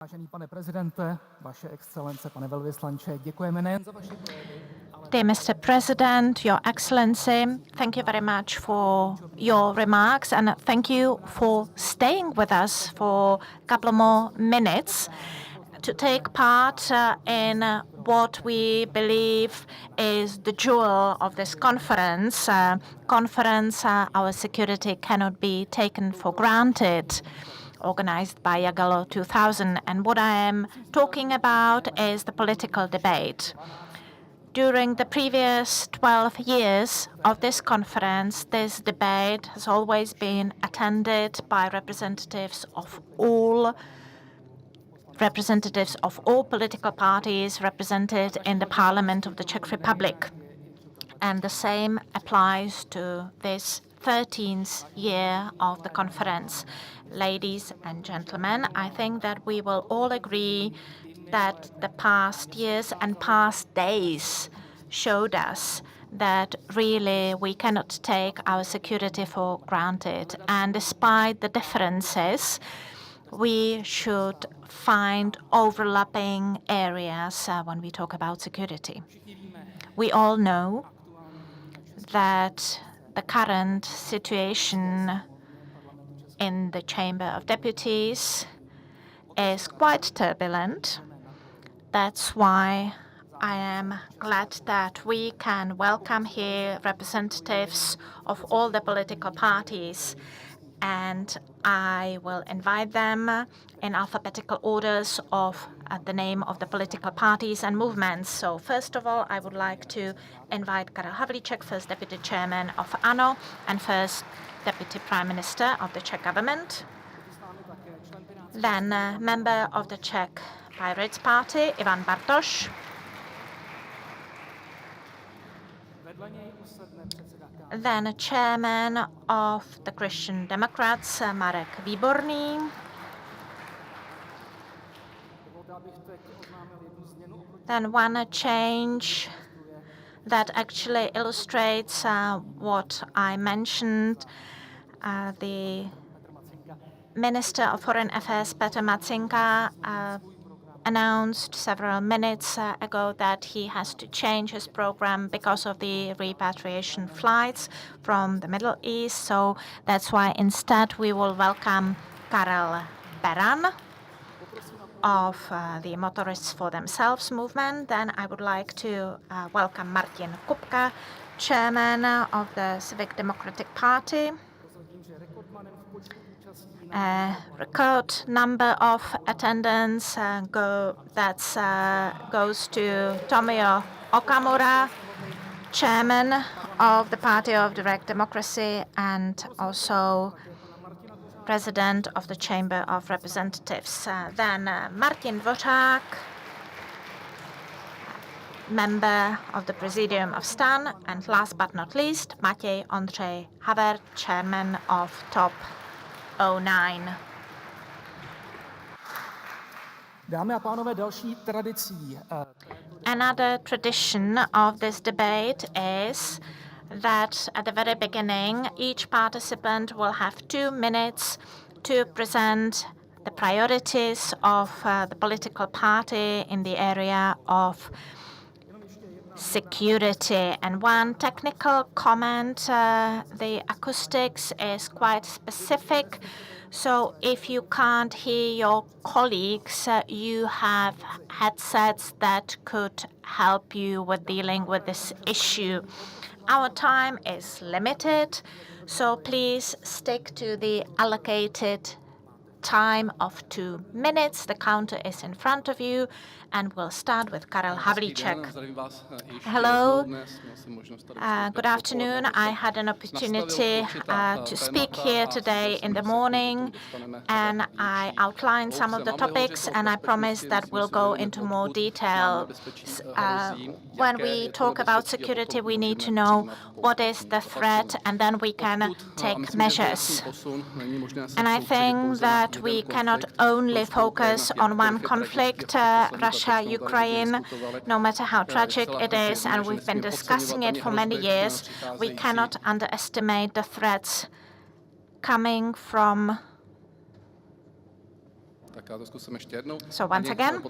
Vážený pane prezidente, vaše excelence, pane velvyslanče, děkujeme nejen za vaše projevy, Dear Mr. President, Your Excellency, thank you very much for your remarks and thank you for staying with us for a couple more minutes to take part in what we believe is the jewel of this conference. Our security cannot be taken for granted, organized by Jagello 2000. And what I am talking about is the political debate. During the previous 12 years of this conference, this debate has always been attended by representatives of all political parties represented in the Parliament of the Czech Republic. And the same applies to this 13th year of the conference. Ladies and gentlemen, I think that we will all agree that the past years and past days showed us that really we cannot take our security for granted. And despite the differences, we should find overlapping areas when we talk about security. We all know that the current situation in the Chamber of Deputies is quite turbulent. That's why I am glad that we can welcome here representatives of all the political parties, and I will invite them in alphabetical orders of the name of the political parties and movements. So first of all, I would like to invite Karel Havlíček, First Deputy Chairman of ANO and First Deputy Prime Minister of the Czech government. Then member of the Czech Pirates Party, Ivan Bartoš. Then chairman of the Christian Democrats, Marek Výborný. Then one change that actually illustrates what I mentioned. The Minister of Foreign Affairs, Petr Matzinka, announced several minutes ago that he has to change his program because of the repatriation flights from the Middle East. So that's why instead we will welcome Karel Beran of the Motorists for Themselves movement. Then I would like to welcome Martin Kupka, chairman of the Civic Democratic Party. Record number of attendance goes to Tomio Okamura, chairman of the Party of Direct Democracy and also president of the Chamber of Representatives. Then Martin Dvořák, member of the Presidium of STAN, and last but not least, Matěj Ondřej Havel, chairman of TOP 09. Dámy a pánové, další tradicí. Another tradition of this debate is that at the very beginning, each participant will have 2 minutes to present the priorities of the political party in the area of security. And one technical comment, the acoustics is quite specific. So if you can't hear your colleagues, you have headsets that could help you with dealing with this issue. Our time is limited, so please stick to the allocated time of 2 minutes. The counter is in front of you, and we'll start with Karel Havlíček. Hello, good afternoon. I had an opportunity to speak here today in the morning, and I outlined some of the topics, and I promise that we'll go into more detail. When we talk about security, we need to know what is the threat, and then we can take measures. And I think that we cannot only focus on one conflict, Russia, Ukraine, no matter how tragic it is, and we've been discussing it for many years. We cannot underestimate the threats coming from So once again,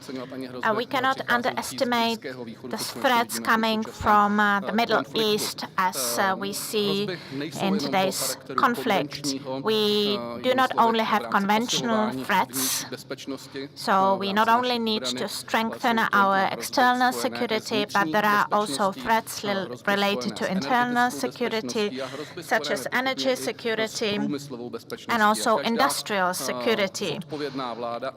we cannot underestimate the threats coming from the Middle East as we see in today's conflict. We do not only have conventional threats, so we not only need to strengthen our external security, but there are also threats related to internal security, such as energy security and also industrial security.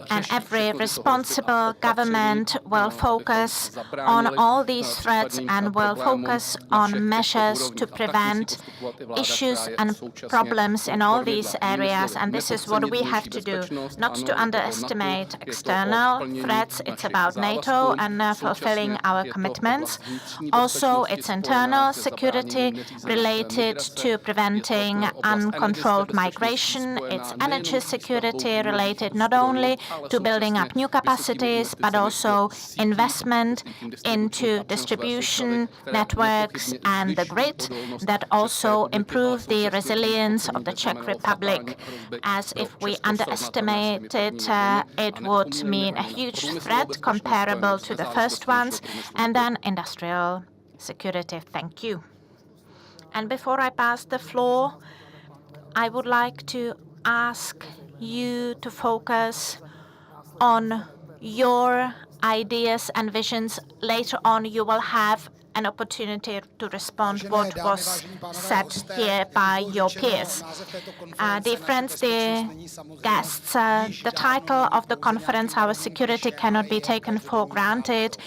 And every responsible government will focus on all these threats and will focus on measures to prevent issues and problems in all these areas. And this is what we have to do, not to underestimate external threats. It's about NATO and fulfilling our commitments. Also, it's internal security related to preventing uncontrolled migration. It's energy security related not only to building up new capacities, but also investment into distribution networks and the grid that also improve the resilience of the Czech Republic, as if we underestimate it, it would mean a huge threat comparable to the first ones, and then industrial security. Thank you. And before I pass the floor, I would like to ask you to focus on your ideas and visions. Later on, you will have an opportunity to respond what was said here by your peers. Dear friends, dear guests, the title of the conference, Our Security Cannot Be Taken for Granted,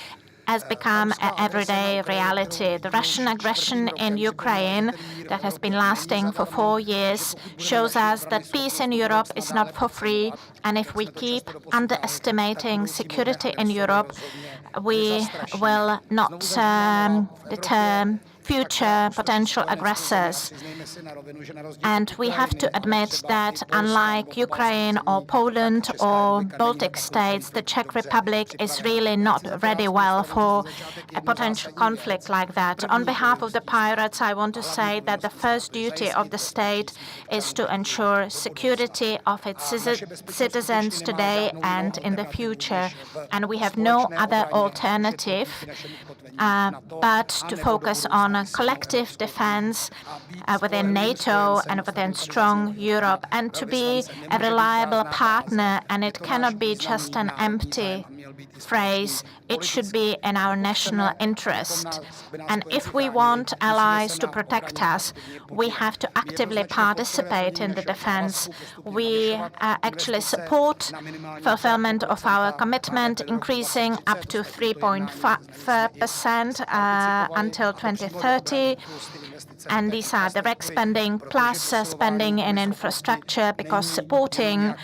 has become an everyday reality. The Russian aggression in Ukraine that has been lasting for 4 years shows us that peace in Europe is not for free, and if we keep underestimating security in Europe, we will not deter future potential aggressors. And we have to admit that unlike Ukraine or Poland or Baltic states, the Czech Republic is really not ready well for a potential conflict like that. On behalf of the pirates, I want to say that the first duty of the state is to ensure security of its citizens today and in the future. And we have no other alternative but to focus on collective defense within NATO and within strong Europe, and to be a reliable partner. And it cannot be just an empty phrase. It should be in our national interest. And if we want allies to protect us, we have to actively participate in the defense. We actually support fulfillment of our commitment, increasing up to 3.5% until 2030. And these are direct spending plus spending in infrastructure, because supporting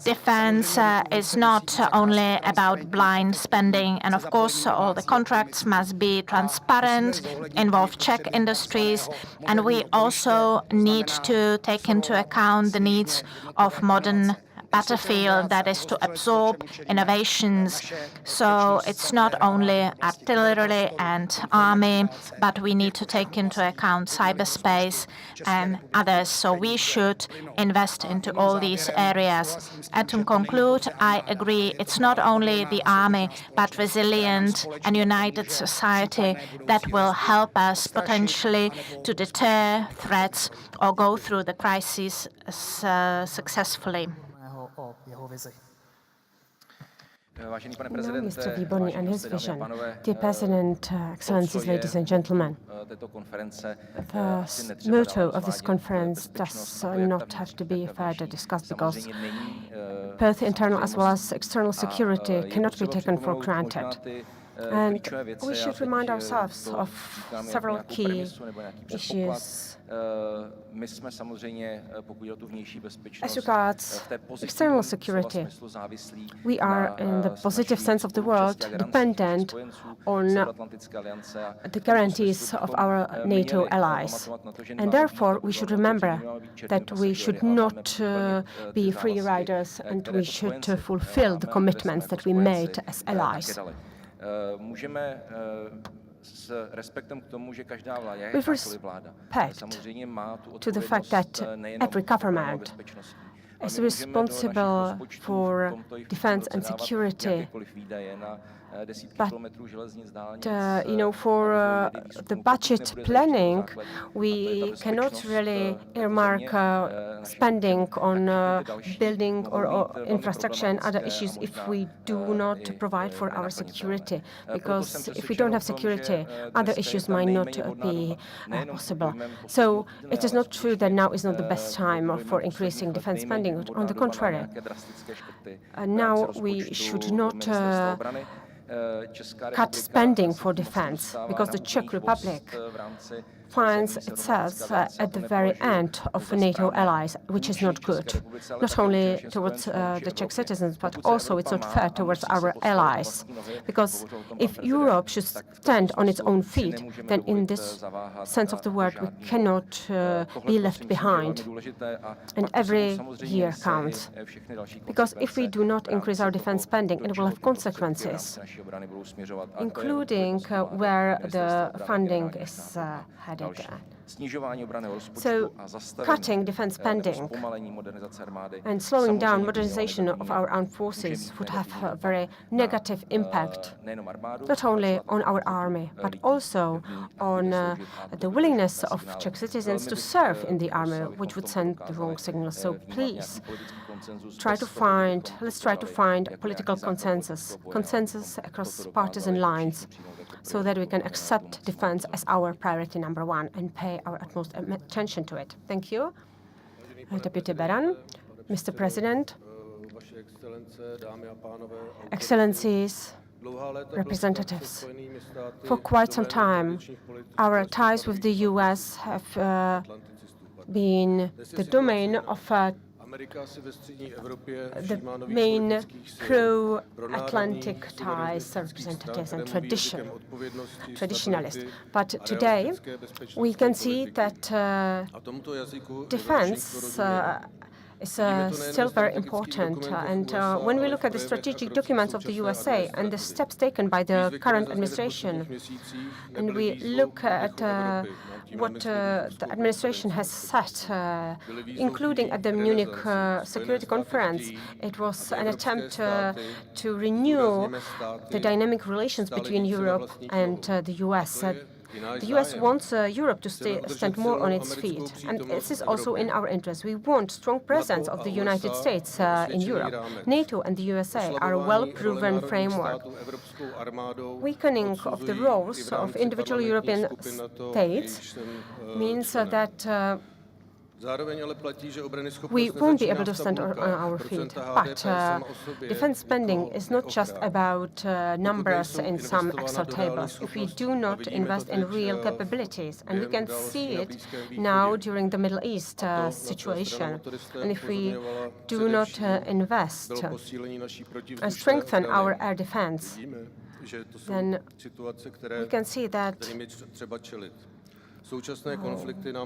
defense is not only about blind spending. And of course, all the contracts must be transparent, involve Czech industries, and we also need to take into account the needs of modern battlefield, that is to absorb innovations. So it's not only artillery and army, but we need to take into account cyberspace and others. So we should invest into all these areas. And to conclude, I agree, it's not only the army, but resilient and united society that will help us potentially to deter threats or go through the crisis successfully. Now, Mr. Výborný and his vision. Dear President, Excellencies, ladies and gentlemen, the motto of this conference does not have to be further discussed, because both internal as well as external security cannot be taken for granted. And we should remind ourselves of several key issues. As regards external security, we are, in the positive sense of the word, dependent on the guarantees of our NATO allies. And therefore, we should remember that we should not be free riders, and we should fulfill the commitments that we made as allies. With respect to the fact that every government is responsible for defense and security. But, for the budget planning, we cannot really earmark spending on building or infrastructure and other issues if we do not provide for our security. Because if we don't have security, other issues might not be possible. So it is not true that now is not the best time for increasing defense spending. On the contrary, now we should not cut spending for defense, because the Czech Republic finds itself at the very end of NATO allies, which is not good, not only towards the Czech citizens, but also it's not fair towards our allies. Because if Europe should stand on its own feet, then in this sense of the word, we cannot be left behind. And every year counts. Because if we do not increase our defense spending, it will have consequences, including where the funding is headed. So, cutting defense spending and slowing down modernization of our armed forces would have a very negative impact, not only on our army, but also on the willingness of Czech citizens to serve in the army, which would send the wrong signal. So please, let's try to find a political consensus across partisan lines, so that we can accept defense as our priority number one and pay our utmost attention to it. Thank you. Deputy Beran, Mr. President, Excellencies, representatives. For quite some time, our ties with the US have been the domain of the main pro-Atlantic ties, representatives and traditionalists. But today, we can see that defense is still very important. And when we look at the strategic documents of the USA and the steps taken by the current administration, and we look at what the administration has set, including at the Munich Security Conference, it was an attempt to renew the dynamic relations between Europe and the US. The US wants Europe to stand more on its feet, and this is also in our interest. We want strong presence of the United States in Europe. NATO and the USA are a well-proven framework. Weakening of the roles of individual European states means that we won't be able to stand on our feet. But defense spending is not just about numbers in some Excel tables. If we do not invest in real capabilities, and we can see it now during the Middle East situation, and if we do not invest and strengthen our air defense, then we can see that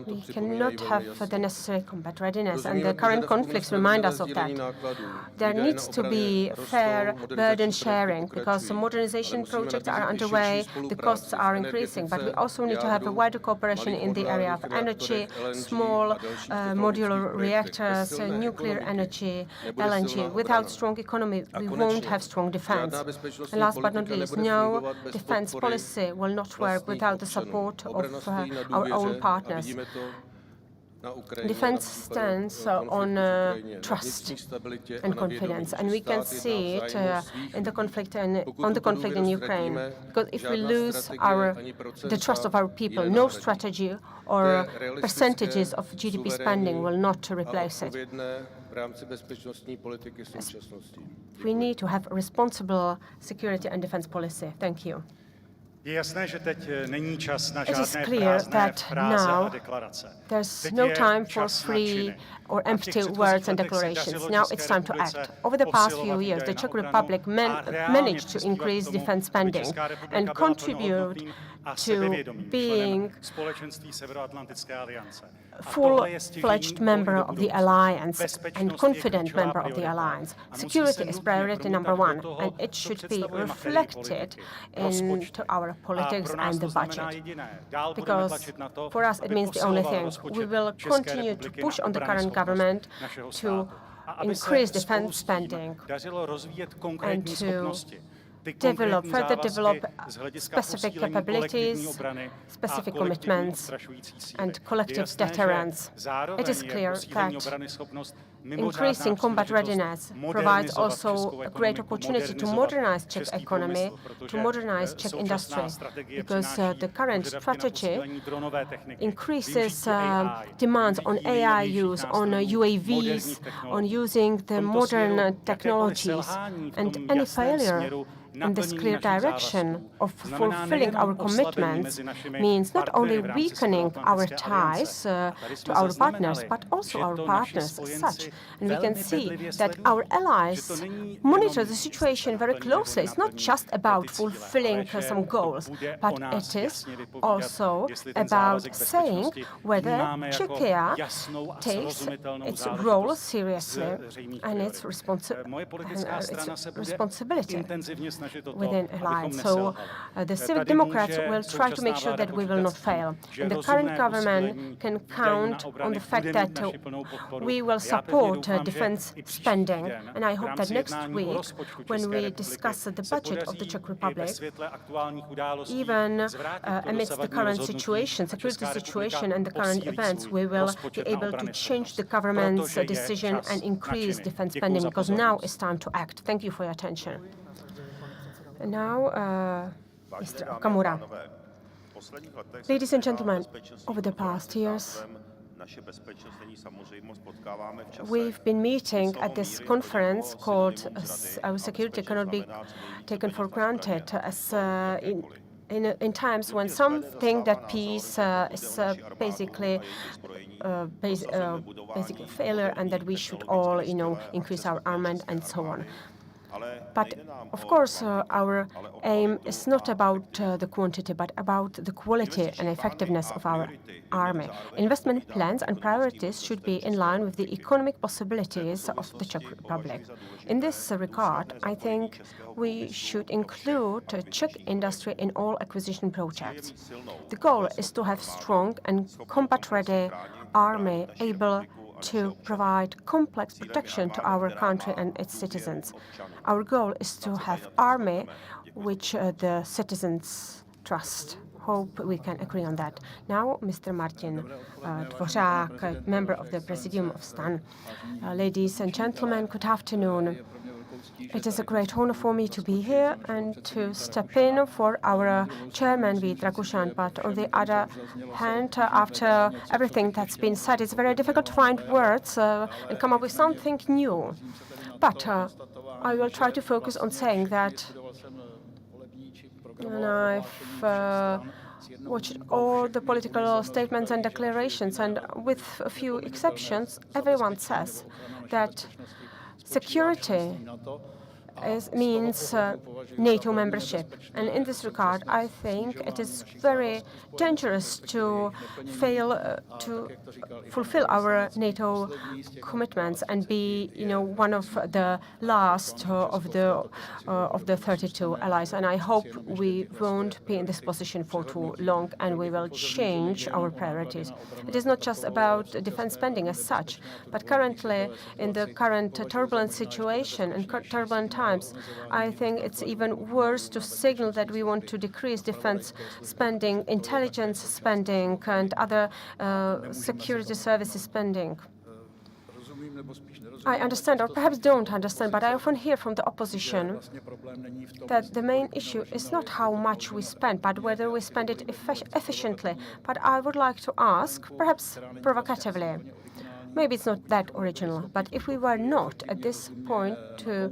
we cannot have the necessary combat readiness, and the current conflicts remind us of that. There needs to be fair burden sharing, because the modernization projects are underway, the costs are increasing, but we also need to have a wider cooperation in the area of energy, small modular reactors, nuclear energy, LNG. Without strong economy, we won't have strong defense. And last but not least, no defense policy will not work without the support of our own partners. Defense stands on trust and confidence, and we can see it in the conflict on the conflict in Ukraine. Because if we lose the trust of our people, no strategy or percentages of GDP spending will not replace it. We need to have a responsible security and defense policy. Thank you. It is clear that now there's no time for free or empty words and declarations. Now it's time to act. Over the past few years, the Czech Republic managed to increase defense spending and contribute to being full-fledged member of the alliance and confident member of the alliance. Security is priority number one, and it should be reflected into our politics and the budget. Because for us, it means the only thing. We will continue to push on the current government to increase defense spending and to further develop specific capabilities, specific commitments, and collective deterrence. It is clear that increasing combat readiness provides also a great opportunity to modernize Czech economy, to modernize Czech industry, because the current strategy increases demands on AI use, on UAVs, on using the modern technologies, and any failure in this clear direction of fulfilling our commitments means not only weakening our ties to our partners, but also our partners as such. And we can see that our allies monitor the situation very closely. It's not just about fulfilling some goals, but it is also about saying whether Czechia takes its role seriously and its responsibility within alliance. So the Civic Democrats will try to make sure that we will not fail. And the current government can count on the fact that we will support defense spending. And I hope that next week, when we discuss the budget of the Czech Republic, even amidst the current situation, security situation and the current events, we will be able to change the government's decision and increase defense spending, because now it's time to act. Thank you for your attention. And now, Mr. Okamura. Ladies and gentlemen, over the past years, we've been meeting at this conference called Our Security Cannot Be Taken for Granted, as in times when some think that peace is basically a failure and that we should all, increase our armament and so on. But of course, our aim is not about the quantity, but about the quality and effectiveness of our army. Investment plans and priorities should be in line with the economic possibilities of the Czech Republic. In this regard, I think we should include Czech industry in all acquisition projects. The goal is to have strong and combat-ready army able to provide complex protection to our country and its citizens. Our goal is to have army which the citizens trust. Hope we can agree on that. Now, Mr. Martin Dvořák, member of the Presidium of STAN. Ladies and gentlemen, good afternoon. It is a great honor for me to be here and to step in for our chairman, Vít Rakušan. But on the other hand, after everything that's been said, it's very difficult to find words and come up with something new. But I will try to focus on saying that I've watched all the political statements and declarations, and with a few exceptions, everyone says that security means NATO membership. And in this regard, I think it is very dangerous to fail to fulfill our NATO commitments and be, one of the last of the 32 allies. And I hope we won't be in this position for too long, and we will change our priorities. It is not just about defense spending as such, but currently, in the current turbulent situation and turbulent times, I think it's even worse to signal that we want to decrease defense spending, intelligence spending, and other security services spending. I understand, or perhaps don't understand, but I often hear from the opposition that the main issue is not how much we spend, but whether we spend it efficiently. But I would like to ask, perhaps provocatively, maybe it's not that original, but if we were not at this point to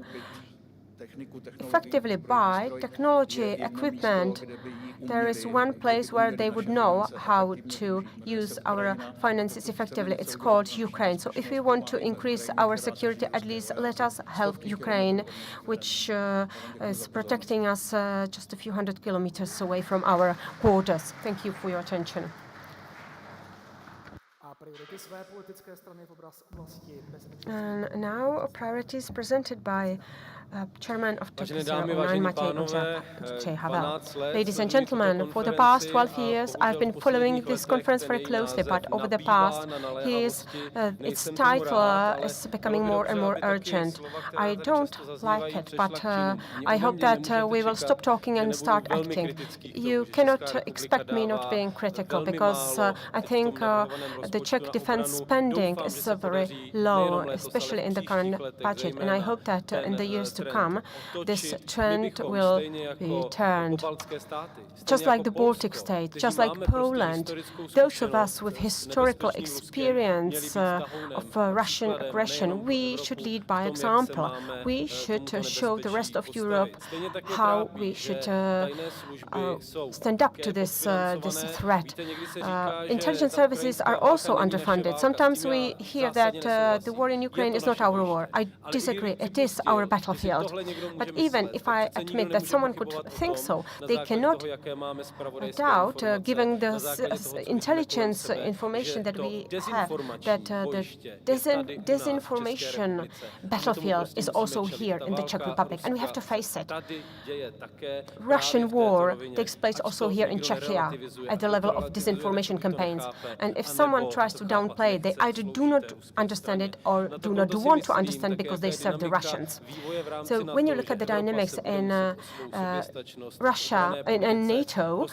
effectively buy technology, equipment, there is one place where they would know how to use our finances effectively. It's called Ukraine. So if we want to increase our security, at least let us help Ukraine, which is protecting us just a few hundred kilometers away from our borders. Thank you for your attention. And now priorities presented by Chairman of Czech Matěj, Ondřej, Havel. Ladies and gentlemen, for the past 12 years, I've been following this conference very closely, but over the past years, its title is becoming more and more urgent. I don't like it, but I hope that we will stop talking and start acting. You cannot expect me not being critical, because I think the Czech defense spending is very low, especially in the current budget, and I hope that in the years to come, this trend will be turned. Just like the Baltic states, just like Poland, those of us with historical experience of Russian aggression, we should lead by example. We should show the rest of Europe how we should stand up to this threat. Intelligence services are also underfunded. Sometimes we hear that the war in Ukraine is not our war. I disagree. It is our battlefield. But even if I admit that someone could think so, they cannot doubt, given the intelligence information that we have, that the disinformation battlefield is also here in the Czech Republic, and we have to face it. Russian war takes place also here in Czechia at the level of disinformation campaigns. And if someone tries to downplay, they either do not understand it or do not want to understand because they serve the Russians. So when you look at the dynamics in Russia and NATO,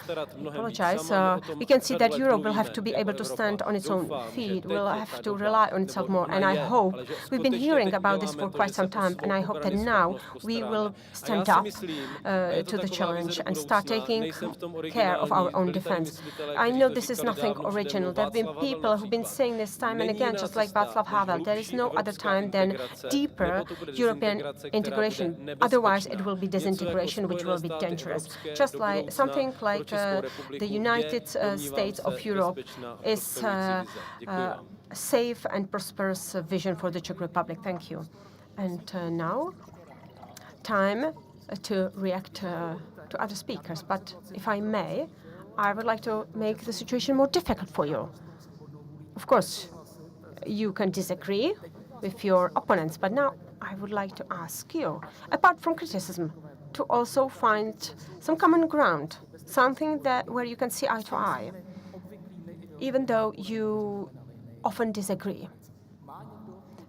we can see that Europe will have to be able to stand on its own feet, will have to rely on itself more. And I hope, we've been hearing about this for quite some time, and I hope that now we will stand up to the challenge and start taking care of our own defense. I know this is nothing original. There have been people who've been saying this time and again, just like Václav Havel. There is no other time than deeper European integration. Otherwise, it will be disintegration, which will be dangerous. Just like something like the United States of Europe is a safe and prosperous vision for the Czech Republic. Thank you. And now, time to react to other speakers. But if I may, I would like to make the situation more difficult for you. Of course, you can disagree with your opponents, but now I would like to ask you, apart from criticism, to also find some common ground, something where you can see eye to eye, even though you often disagree.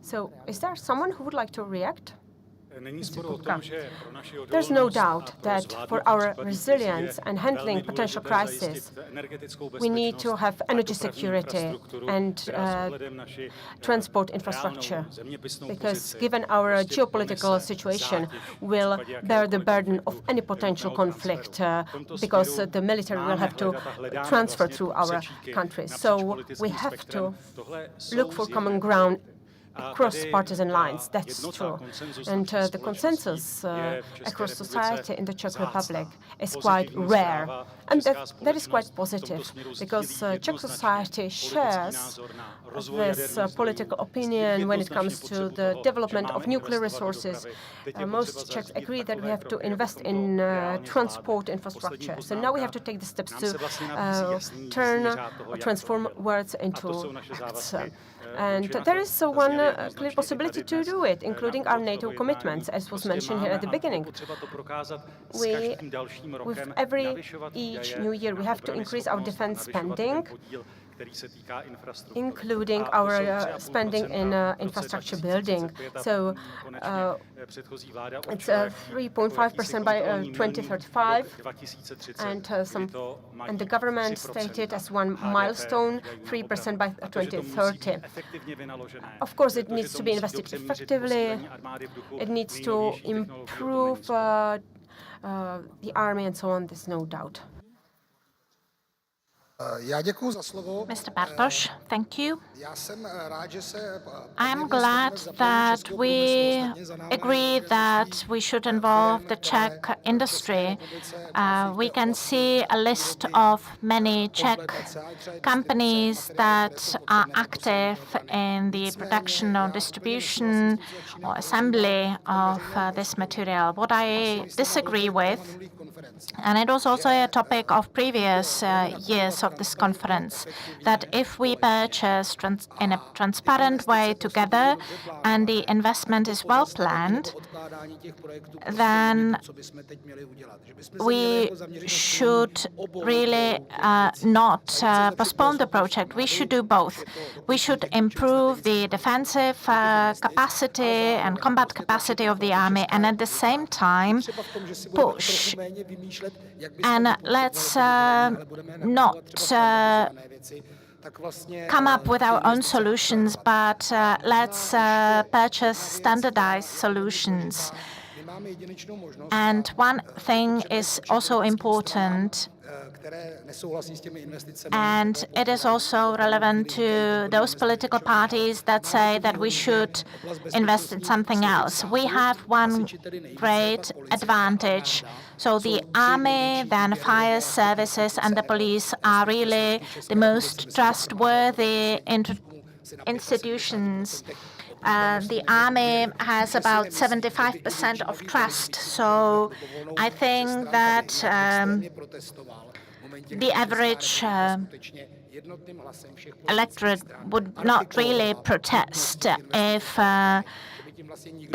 So, is there someone who would like to react? There's no doubt that for our resilience and handling potential crises, we need to have energy security and transport infrastructure, because given our geopolitical situation, we'll bear the burden of any potential conflict, because the military will have to transfer through our country. So we have to look for common ground across partisan lines. That's true. And the consensus across society in the Czech Republic is quite rare. And that is quite positive, because Czech society shares this political opinion when it comes to the development of nuclear resources. Most Czechs agree that we have to invest in transport infrastructure. So now we have to take the steps to transform words into acts. And there is one clear possibility to do it, including our NATO commitments, as was mentioned here at the beginning. Each new year, we have to increase our defense spending, including our spending in infrastructure building. So it's 3.5% by 2035, and the government stated as one milestone 3% by 2030. Of course, it needs to be invested effectively. It needs to improve the army and so on. There's no doubt. Mr. Bartoš, thank you. I'm glad that we agree that we should involve the Czech industry. We can see a list of many Czech companies that are active in the production or distribution or assembly of this material. What I disagree with, and it was also a topic of previous years of this conference, that if we purchase in a transparent way together and the investment is well planned, then we should really not postpone the project. We should do both. We should improve the defensive capacity and combat capacity of the army, and at the same time push. And let's not come up with our own solutions, but let's purchase standardized solutions. And one thing is also important, and it is also relevant to those political parties that say that we should invest in something else. We have one great advantage. So the army, then fire services, and the police are really the most trustworthy institutions. The army has about 75% of trust. So I think that the average electorate would not really protest if the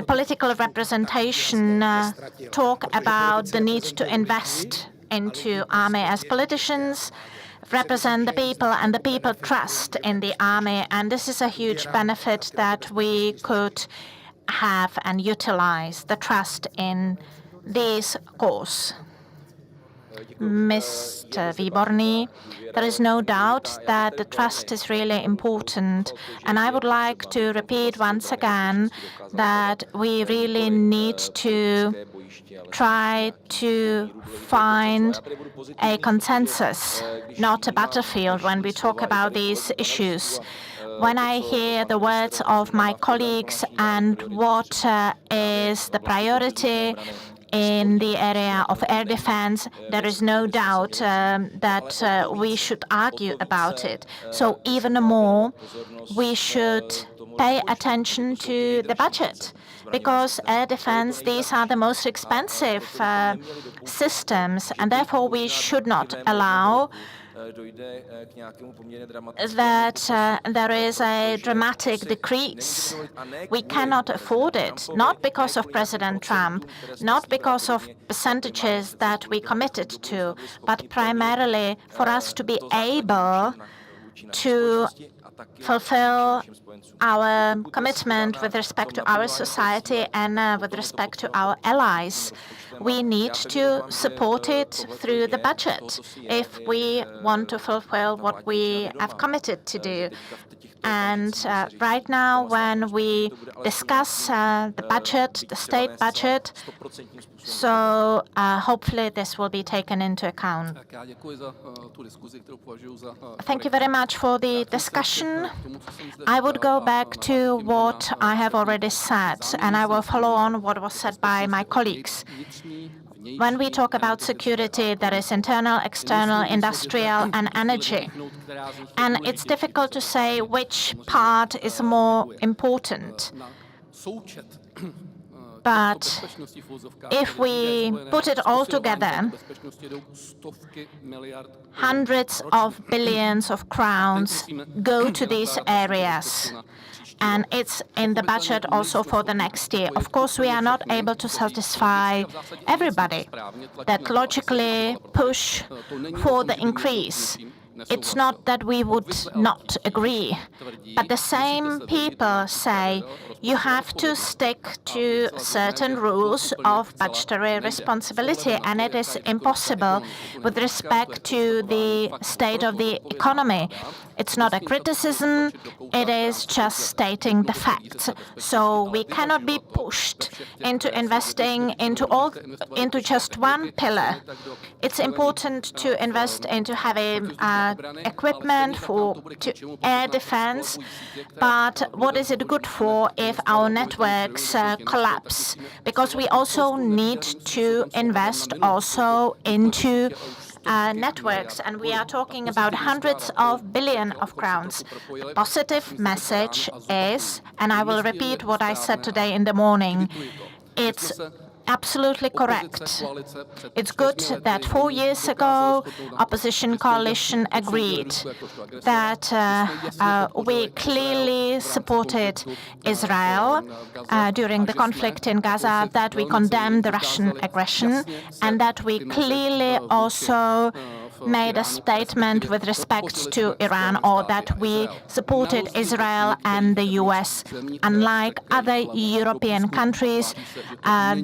political representation talk about the need to invest into army. As politicians represent the people, and the people trust in the army, and this is a huge benefit that we could have and utilize the trust in this cause. Mr. Výborný, there is no doubt that the trust is really important, and I would like to repeat once again that we really need to try to find a consensus, not a battlefield, when we talk about these issues. When I hear the words of my colleagues and what is the priority in the area of air defense, there is no doubt that we should argue about it. So even more, we should pay attention to the budget, because air defense, these are the most expensive systems, and therefore we should not allow that there is a dramatic decrease. We cannot afford it, not because of President Trump, not because of percentages that we committed to, but primarily for us to be able to fulfill our commitment with respect to our society and with respect to our allies. We need to support it through the budget if we want to fulfill what we have committed to do. And right now, when we discuss the budget, the state budget, so hopefully this will be taken into account. Thank you very much for the discussion. I would go back to what I have already said, and I will follow on what was said by my colleagues. When we talk about security, there is internal, external, industrial, and energy. And it's difficult to say which part is more important. But if we put it all together, hundreds of billions of crowns go to these areas. And it's in the budget also for the next year. Of course, we are not able to satisfy everybody that logically push for the increase. It's not that we would not agree, but the same people say you have to stick to certain rules of budgetary responsibility, and it is impossible with respect to the state of the economy. It's not a criticism, it is just stating the facts. So we cannot be pushed into investing into just one pillar. It's important to invest into having equipment for air defense, but what is it good for if our networks collapse? Because we also need to invest also into networks, and we are talking about hundreds of billions of crowns. The positive message is, and I will repeat what I said today in the morning, it's absolutely correct. It's good that 4 years ago, opposition coalition agreed that we clearly supported Israel during the conflict in Gaza, that we condemned the Russian aggression, and that we clearly also made a statement with respect to Iran, or that we supported Israel and the US, unlike other European countries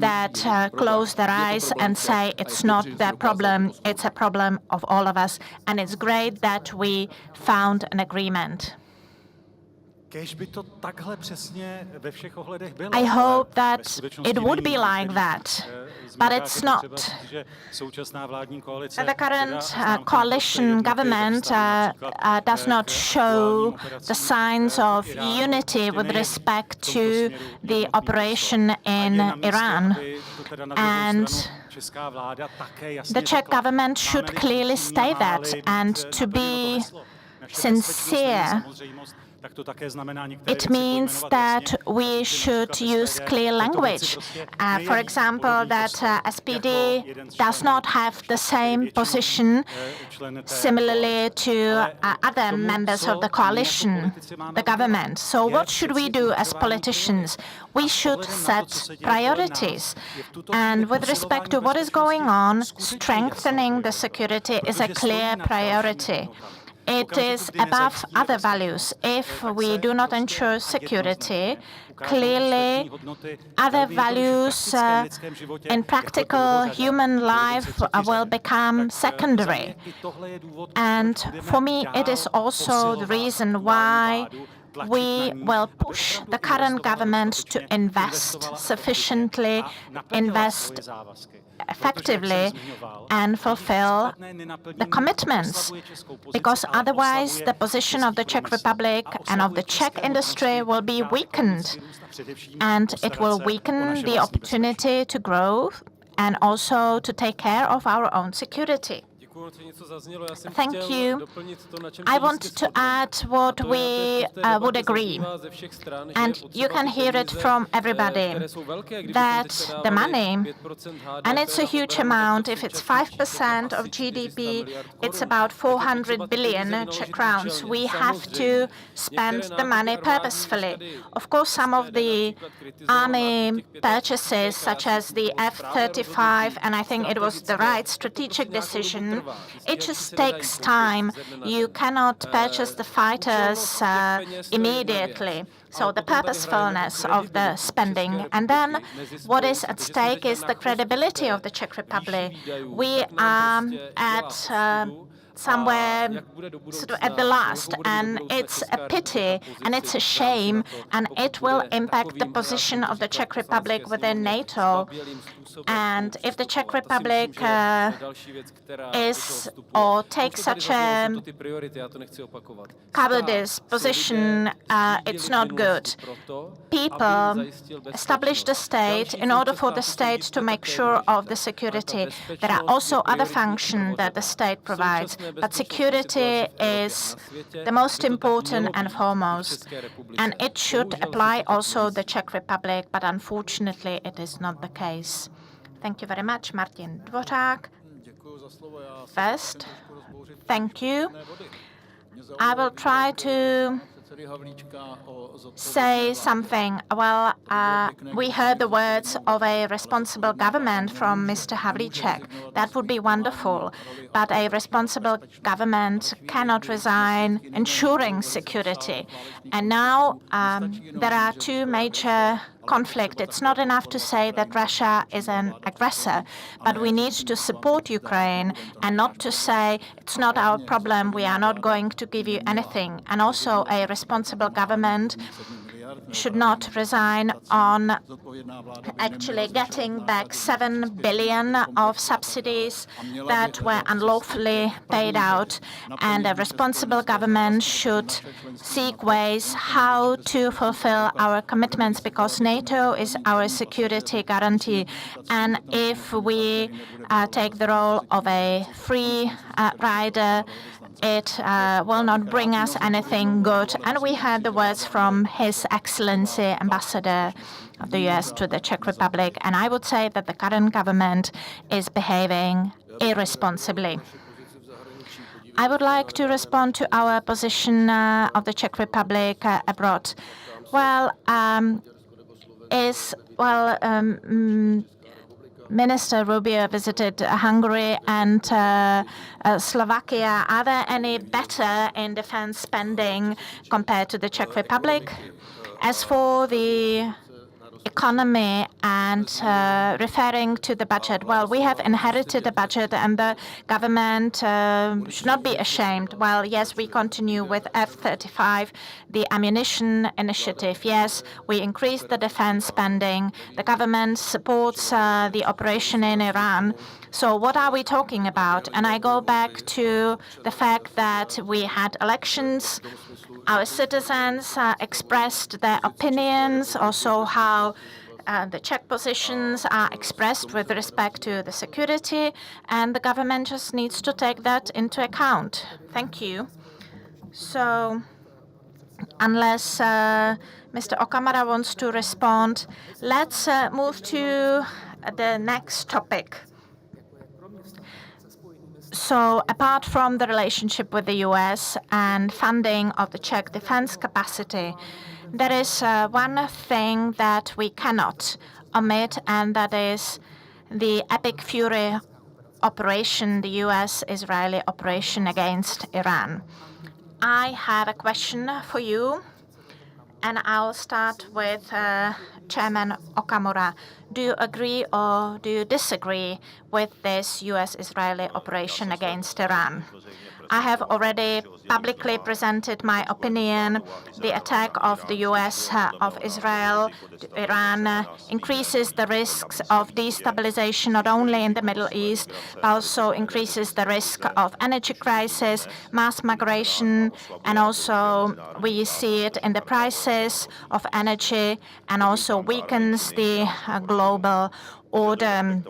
that close their eyes and say it's not their problem, it's a problem of all of us. And it's great that we found an agreement. I hope that it would be like that, but it's not. The current coalition government does not show the signs of unity with respect to the operation in Iran. And the Czech government should clearly state that, and to be sincere, it means that we should use clear language. For example, that SPD does not have the same position similarly to other members of the coalition, the government. So what should we do as politicians? We should set priorities. And with respect to what is going on, strengthening the security is a clear priority. It is above other values. If we do not ensure security, clearly other values in practical human life will become secondary. And for me, it is also the reason why we will push the current government to invest sufficiently, invest effectively, and fulfill the commitments, because otherwise the position of the Czech Republic and of the Czech industry will be weakened, and it will weaken the opportunity to grow and also to take care of our own security. Thank you. I want to add what we would agree, and you can hear it from everybody, that the money, and it's a huge amount, if it's 5% of GDP, it's about 400 billion Czech crowns. We have to spend the money purposefully. Of course, some of the army purchases, such as the F-35, and I think it was the right strategic decision, it just takes time. You cannot purchase the fighters immediately. So the purposefulness of the spending. And then what is at stake is the credibility of the Czech Republic. We are at somewhere sort of at the last, and it's a pity and it's a shame, and it will impact the position of the Czech Republic within NATO. And if the Czech Republic is or takes such a cowardice position, it's not good. People establish the state in order for the state to make sure of the security. There are also other functions that the state provides, but security is the most important and foremost, and it should apply also the Czech Republic, but unfortunately it is not the case. Thank you very much, Martin Dvořák. First, thank you. I will try to say something. Well, we heard the words of a responsible government from Mr. Havlíček. That would be wonderful. But a responsible government cannot resign ensuring security. And now there are two major conflicts. It's not enough to say that Russia is an aggressor, but we need to support Ukraine and not to say it's not our problem, we are not going to give you anything. And also a responsible government should not resign on actually getting back 7 billion of subsidies that were unlawfully paid out. And a responsible government should seek ways how to fulfill our commitments, because NATO is our security guarantee. And if we take the role of a free rider, it will not bring us anything good. And we heard the words from His Excellency Excellency Ambassador of the US to the Czech Republic, and I would say that the current government is behaving irresponsibly. I would like to respond to our position of the Czech Republic abroad. Minister Rubio visited Hungary and Slovakia. Are there any better in defense spending compared to the Czech Republic? As for the economy and referring to the budget, well, we have inherited a budget and the government should not be ashamed. Well, yes, we continue with F-35, the ammunition initiative. Yes, we increased the defense spending. The government supports the operation in Iran. So what are we talking about? And I go back to the fact that we had elections. Our citizens expressed their opinions, also how the Czech positions are expressed with respect to the security, and the government just needs to take that into account. Thank you. So, unless Mr. Okamura wants to respond, let's move to the next topic. So apart from the relationship with the US and funding of the Czech defense capacity, there is one thing that we cannot omit, and that is the Epic Fury operation, the US-Israeli operation against Iran. I have a question for you, and I'll start with Chairman Okamura. Do you agree or do you disagree with this US-Israeli operation against Iran? I have already publicly presented my opinion. The attack of the US of Israel to Iran increases the risks of destabilization not only in the Middle East, but also increases the risk of energy crisis, mass migration, and also we see it in the prices of energy, and also weakens the global order.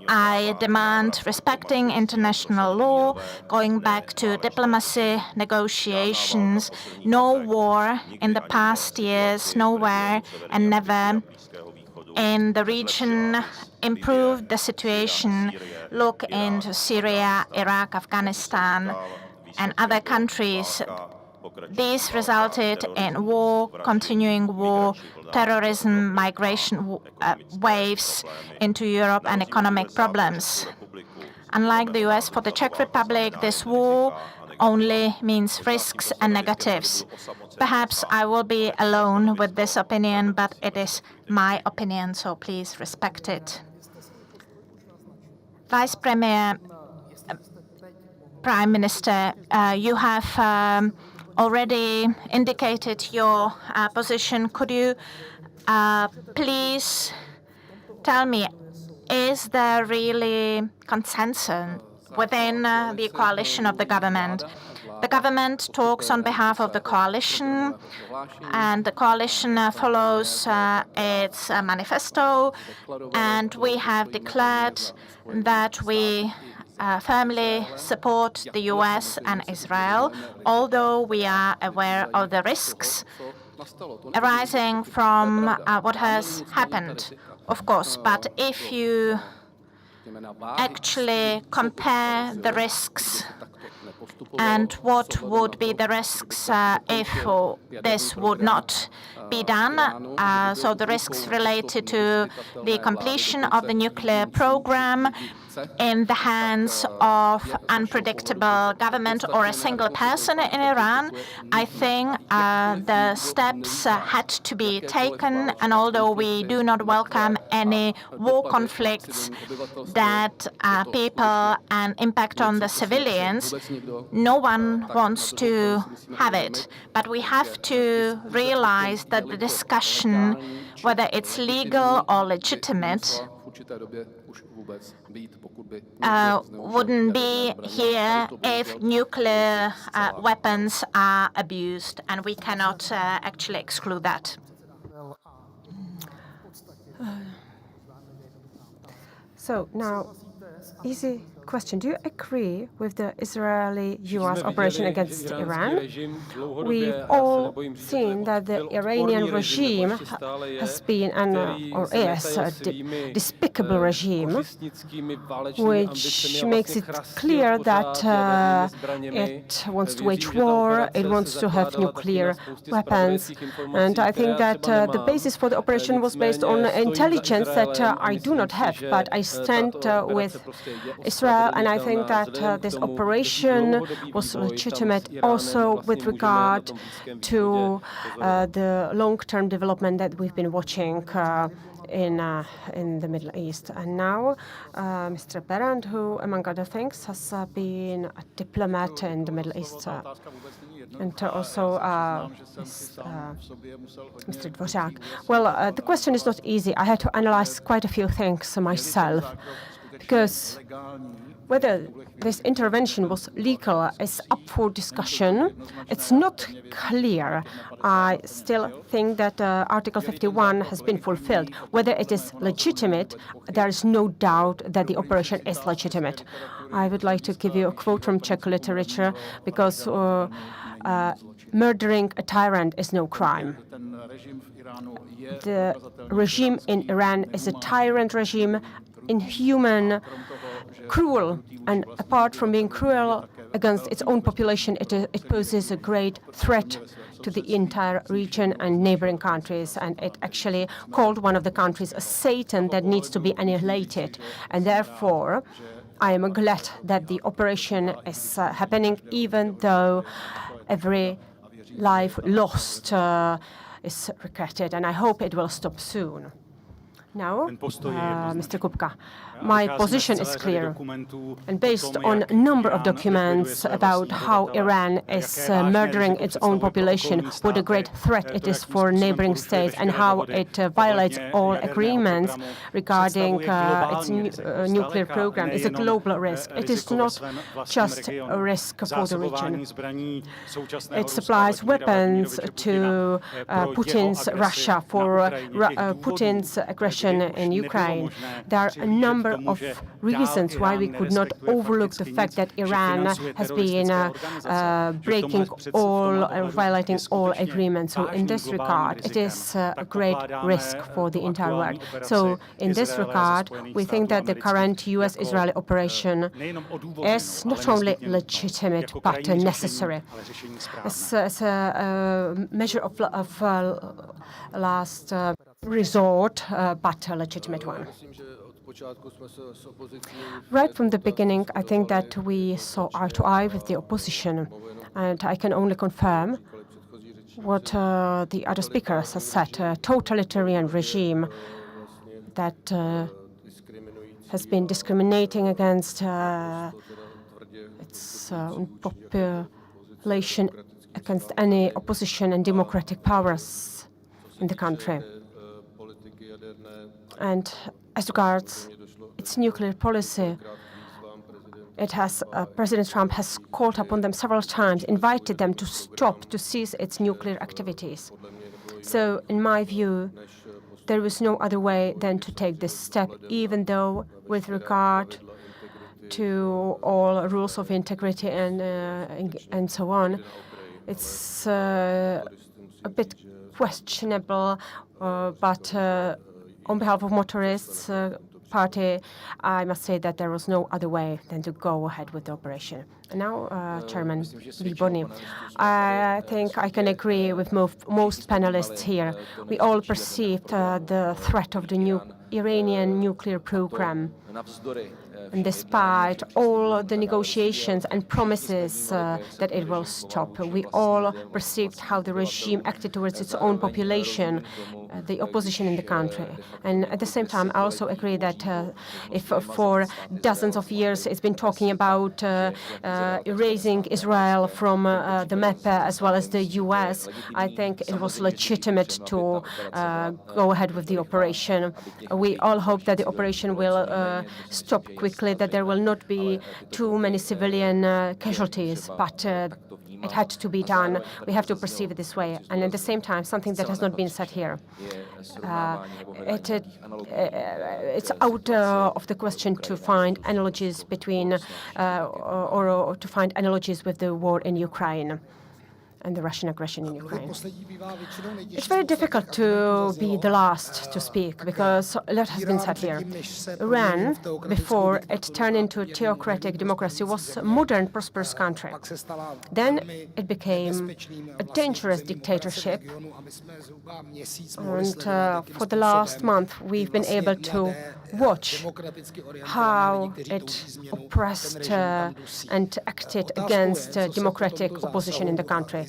I demand respecting international law, going back to diplomacy, negotiations, no war in the past years, nowhere and never in the region improved the situation. Look into Syria, Iraq, Afghanistan, and other countries. These resulted in war, continuing war, terrorism, migration waves into Europe, and economic problems. Unlike the US, for the Czech Republic, this war only means risks and negatives. Perhaps I will be alone with this opinion, but it is my opinion, so please respect it. Vice Premier, Prime Minister, you have already indicated your position. Could you please tell me, is there really consensus within the coalition of the government? The government talks on behalf of the coalition, and the coalition follows its manifesto, and we have declared that we firmly support the US and Israel, although we are aware of the risks arising from what has happened, of course. But if you actually compare the risks and what would be the risks if this would not be done, so the risks related to the completion of the nuclear program in the hands of unpredictable government or a single person in Iran, I think the steps had to be taken, and although we do not welcome any war conflicts that people and impact on the civilians, no one wants to have it. But we have to realize that the discussion, whether it's legal or legitimate, wouldn't be here if nuclear weapons are abused, and we cannot actually exclude that. So now, question. Do you agree with the Israeli-US operation against Iran? We've all seen that the Iranian regime has been or is a despicable regime, which makes it clear that it wants to wage war, it wants to have nuclear weapons. And I think that the basis for the operation was based on intelligence that I do not have, but I stand with Israel, and I think that this operation was legitimate also with regard to the long-term development that we've been watching in the Middle East. And now Mr. Beran, who, among other things, has been a diplomat in the Middle East, and also Mr. Dvořák. Well, the question is not easy. I had to analyze quite a few things myself, because whether this intervention was legal is up for discussion. It's not clear. I still think that Article 51 has been fulfilled. Whether it is legitimate, there is no doubt that the operation is legitimate. I would like to give you a quote from Czech literature, because murdering a tyrant is no crime. The regime in Iran is a tyrant regime, inhuman, cruel, and apart from being cruel against its own population, it poses a great threat to the entire region and neighboring countries, and it actually called one of the countries a Satan that needs to be annihilated. And therefore, I am glad that the operation is happening, even though every life lost is regretted, and I hope it will stop soon. Now, Mr. Kupka, my position is clear, and based on a number of documents about how Iran is murdering its own population, what a great threat it is for neighboring states, and how it violates all agreements regarding its nuclear program, is a global risk. It is not just a risk for the region. It supplies weapons to Putin's Russia for Putin's aggression in Ukraine. There are a number of reasons why we could not overlook the fact that Iran has been breaking all, violating all agreements. So in this regard, it is a great risk for the entire world. So in this regard, we think that the current US-Israeli operation is not only legitimate, but necessary. As a measure of last resort, but a legitimate one. Right from the beginning, I think that we saw eye to eye with the opposition, and I can only confirm what the other speakers have said. A totalitarian regime that has been discriminating against its population, against any opposition and democratic powers in the country. And as regards its nuclear policy, President Trump has called upon them several times, invited them to stop, to cease its nuclear activities. So, in my view, there was no other way than to take this step, even though with regard to all rules of integrity and so on, it's a bit questionable, but on behalf of Motorists party, I must say that there was no other way than to go ahead with the operation. And now, Chairman Výborný, I think I can agree with most panelists here. We all perceived the threat of the Iranian nuclear program. And despite all the negotiations and promises that it will stop, we all perceived how the regime acted towards its own population, the opposition in the country. And at the same time, I also agree that if for dozens of years it's been talking about erasing Israel from the map as well as the US, I think it was legitimate to go ahead with the operation. We all hope that the operation will stop quickly, that there will not be too many civilian casualties, but it had to be done. We have to perceive it this way. And at the same time, something that has not been said here. It's out of the question to find analogies between, or to find analogies with the war in Ukraine and the Russian aggression in Ukraine. It's very difficult to be the last to speak because a lot has been said here. Iran, before it turned into a theocratic democracy, was a modern, prosperous country. Then it became a dangerous dictatorship. And for the last month, we've been able to watch how it oppressed and acted against democratic opposition in the country.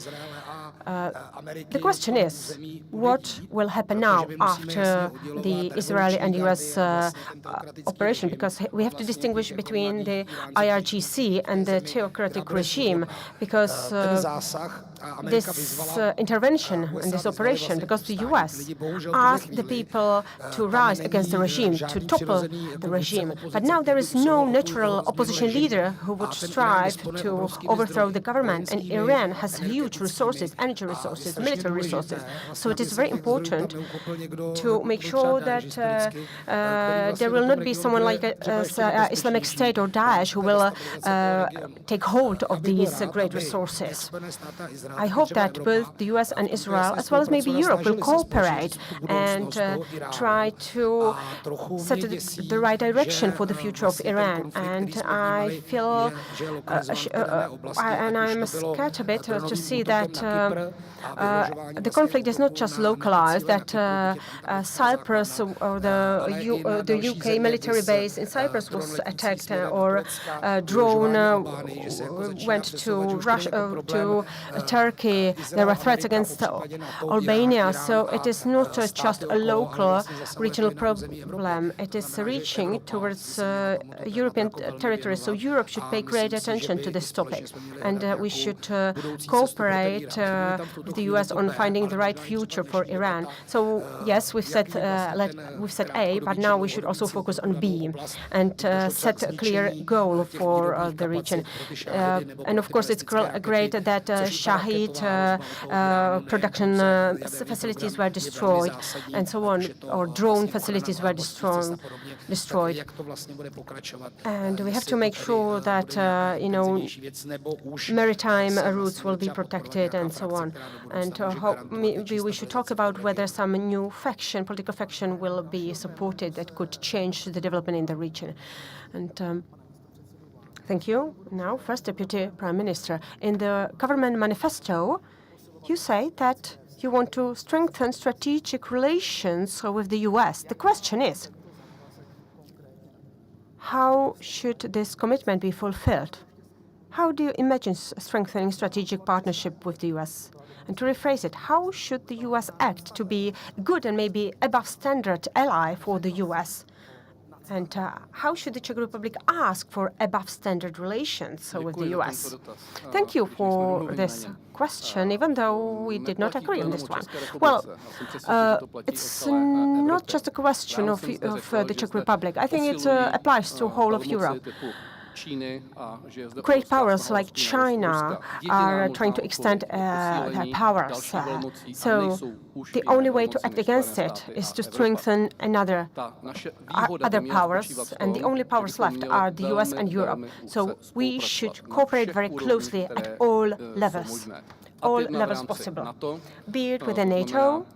The question is, what will happen now after the Israeli and US operation? Because we have to distinguish between the IRGC and the theocratic regime, because this intervention and this operation, because the US asked the people to rise against the regime, to topple the regime. But now there is no natural opposition leader who would strive to overthrow the government, and Iran has huge resources, energy resources, military resources. So it is very important to make sure that there will not be someone like Islamic State or Daesh who will take hold of these great resources. I hope that both the US and Israel, as well as maybe Europe, will cooperate and try to set the right direction for the future of Iran. And I feel, and I'm scared a bit to see that the conflict is not just localized, that Cyprus or the UK military base in Cyprus was attacked, or a drone went to Russia, to Turkey. There were threats against Albania. So it is not just a local, regional problem. It is reaching towards European territory. So Europe should pay great attention to this topic. And we should cooperate with the US on finding the right future for Iran. So yes, we've said A, but now we should also focus on B and set a clear goal for the region. And of course, it's great that Shahid production facilities were destroyed, and so on, or drone facilities were destroyed. And we have to make sure that maritime routes will be protected, and so on. And maybe we should talk about whether some new political faction will be supported that could change the development in the region. And thank you. Now, First Deputy Prime Minister, in the government manifesto, you say that you want to strengthen strategic relations with the US. The question is, how should this commitment be fulfilled? How do you imagine strengthening strategic partnership with the US? And to rephrase it, how should the US act to be good and maybe above standard ally for the US? And how should the Czech Republic ask for above standard relations with the US? Thank you for this question, even though we did not agree on this one. Well, it's not just a question of the Czech Republic. I think it applies to the whole of Europe. Great powers like China are trying to extend their powers. So the only way to act against it is to strengthen other powers, and the only powers left are the US and Europe. So we should cooperate very closely at all levels possible, be it within NATO,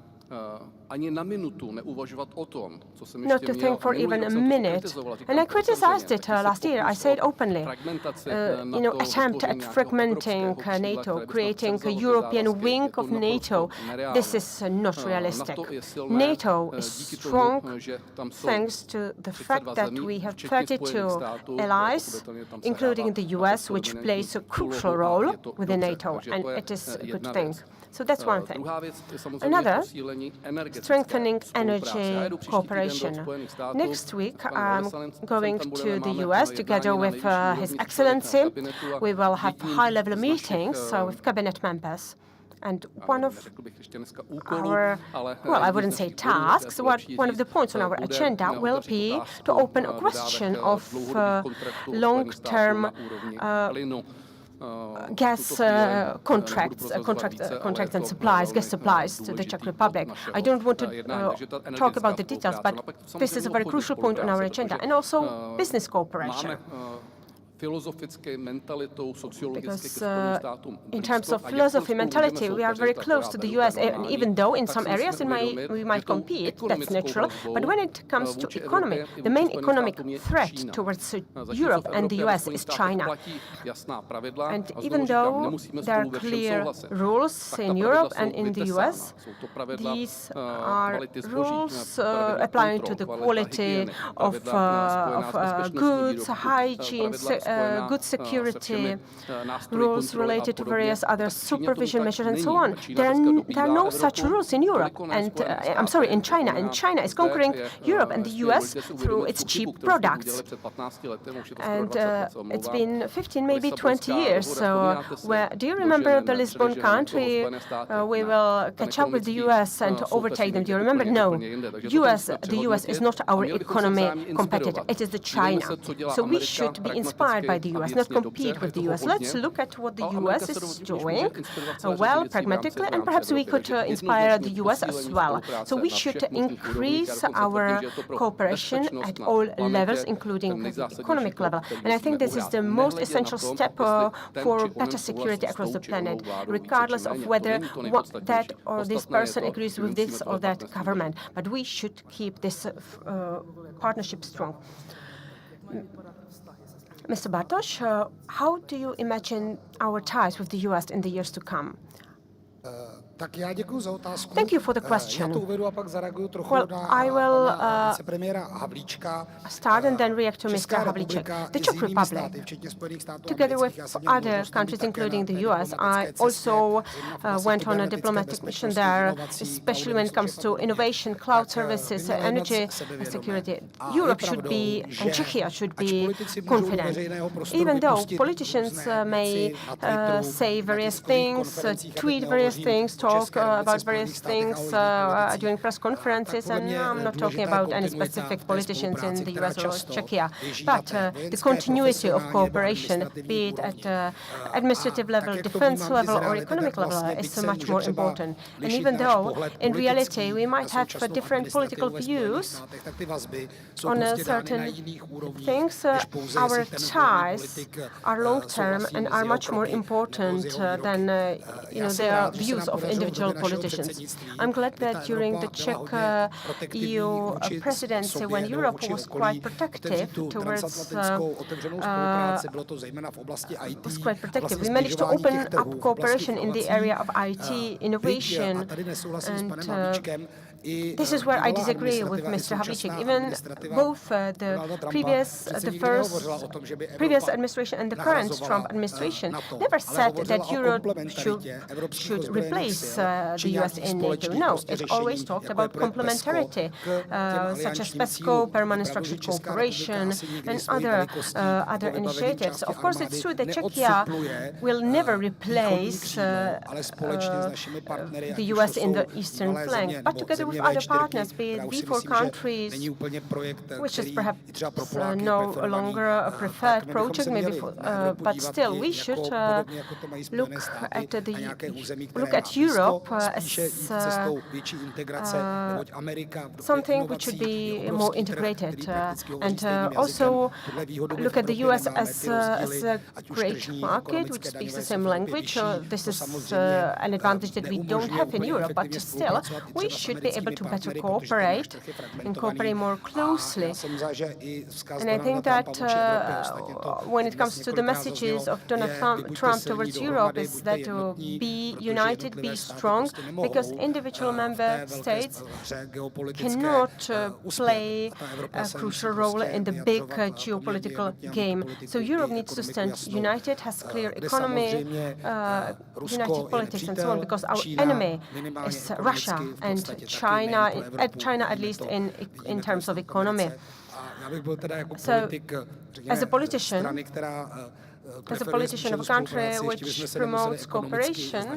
not to think for even a minute. And I criticized it last year. I said openly, attempt at fragmenting NATO, creating a European wing of NATO. This is not realistic. NATO is strong thanks to the fact that we have 32 allies, including the US, which plays a crucial role within NATO, and it is a good thing. So that's one thing. Another, strengthening energy cooperation. Next week, I'm going to the US together with His Excellency. We will have high-level meetings with cabinet members. And one of our, I wouldn't say tasks, one of the points on our agenda will be to open a question of long-term gas contracts and supplies, gas supplies to the Czech Republic. I don't want to talk about the details, but this is a very crucial point on our agenda, and also business cooperation. Because in terms of philosophy, mentality, we are very close to the US, and even though in some areas we might compete, that's natural. But when it comes to economy, the main economic threat towards Europe and the US is China. And even though there are clear rules in Europe and in the US, these are rules applying to the quality of goods, hygiene, good security, rules related to various other supervision measures and so on. There are no such rules in Europe, and in China. And China is conquering Europe and the US through its cheap products. And it's been 15, maybe 20 years. So do you remember the Lisbon country? We will catch up with the US and overtake them. Do you remember? No. The US is not our economy competitor. It is the China. So we should be inspired by the US, not compete with the US. Let's look at what the US is doing well, pragmatically, and perhaps we could inspire the US as well. So we should increase our cooperation at all levels, including the economic level. And I think this is the most essential step for better security across the planet, regardless of whether that or this person agrees with this or that government. But we should keep this partnership strong. Mr. Bartoš, how do you imagine our ties with the US in the years to come? Thank you for the question. Well, I will start and then react to Mr. Havlíček. The Czech Republic, together with other countries, including the US, I also went on a diplomatic mission there, especially when it comes to innovation, cloud services, energy security. Europe should be, and Czechia should be confident. Even though politicians may say various things, tweet various things, talk about various things during press conferences, and I'm not talking about any specific politicians in the US or Czechia, but the continuity of cooperation, be it at administrative level, defense level, or economic level, is much more important. And even though, in reality, we might have different political views on certain things, our ties are long-term and are much more important than their views of individual politicians. I'm glad that during the Czech EU presidency, when Europe was quite protective we managed to open up cooperation in the area of IT, innovation, and this is where I disagree with Mr. Havlíček. Even both the previous administration and the current Trump administration never said that Europe should replace the US in NATO. No, it always talked about complementarity, such as PESCO, permanent structured cooperation, and other initiatives. Of course, it's true that Czechia will never replace the US in the eastern flank, but together with other partners, be it V4 countries, which is perhaps no longer a preferred project, maybe, but still, we should look at Europe as something which should be more integrated, and also look at the US as a great market which speaks the same language. This is an advantage that we don't have in Europe, but still, we should be able to better cooperate and cooperate more closely. And I think that when it comes to the messages of Donald Trump towards Europe is that to be united, be strong, because individual member states cannot play a crucial role in the big geopolitical game. So Europe needs to stand united, has clear economy, united politics and so on, because our enemy is Russia and China at least in terms of economy. So, as a politician, as a politician of a country which promotes cooperation,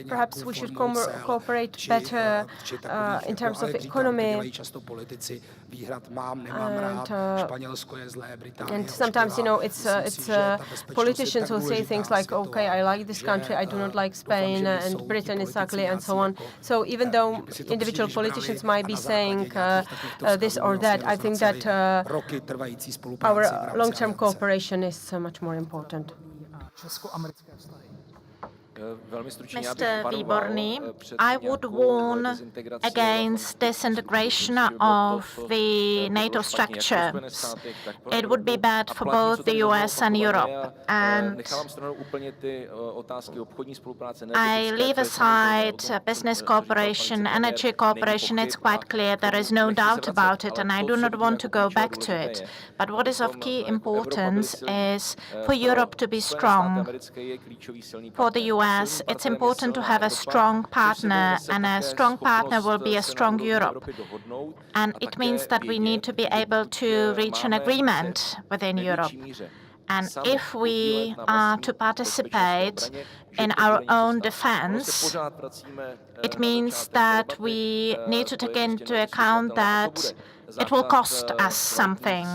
perhaps we should cooperate better in terms of economy. And sometimes, you know, it's politicians who say things like, okay, I like this country, I do not like Spain, and Britain is ugly, and so on. So even though individual politicians might be saying this or that, I think that our long-term cooperation is much more important. Mr. Výborný, I would warn against disintegration of the NATO structures. It would be bad for both the US and Europe. And I leave aside business cooperation, energy cooperation. It's quite clear. There is no doubt about it, and I do not want to go back to it. But what is of key importance is for Europe to be strong. For the US, it's important to have a strong partner, and a strong partner will be a strong Europe. And it means that we need to be able to reach an agreement within Europe. And if we are to participate in our own defense, it means that we need to take into account that it will cost us something.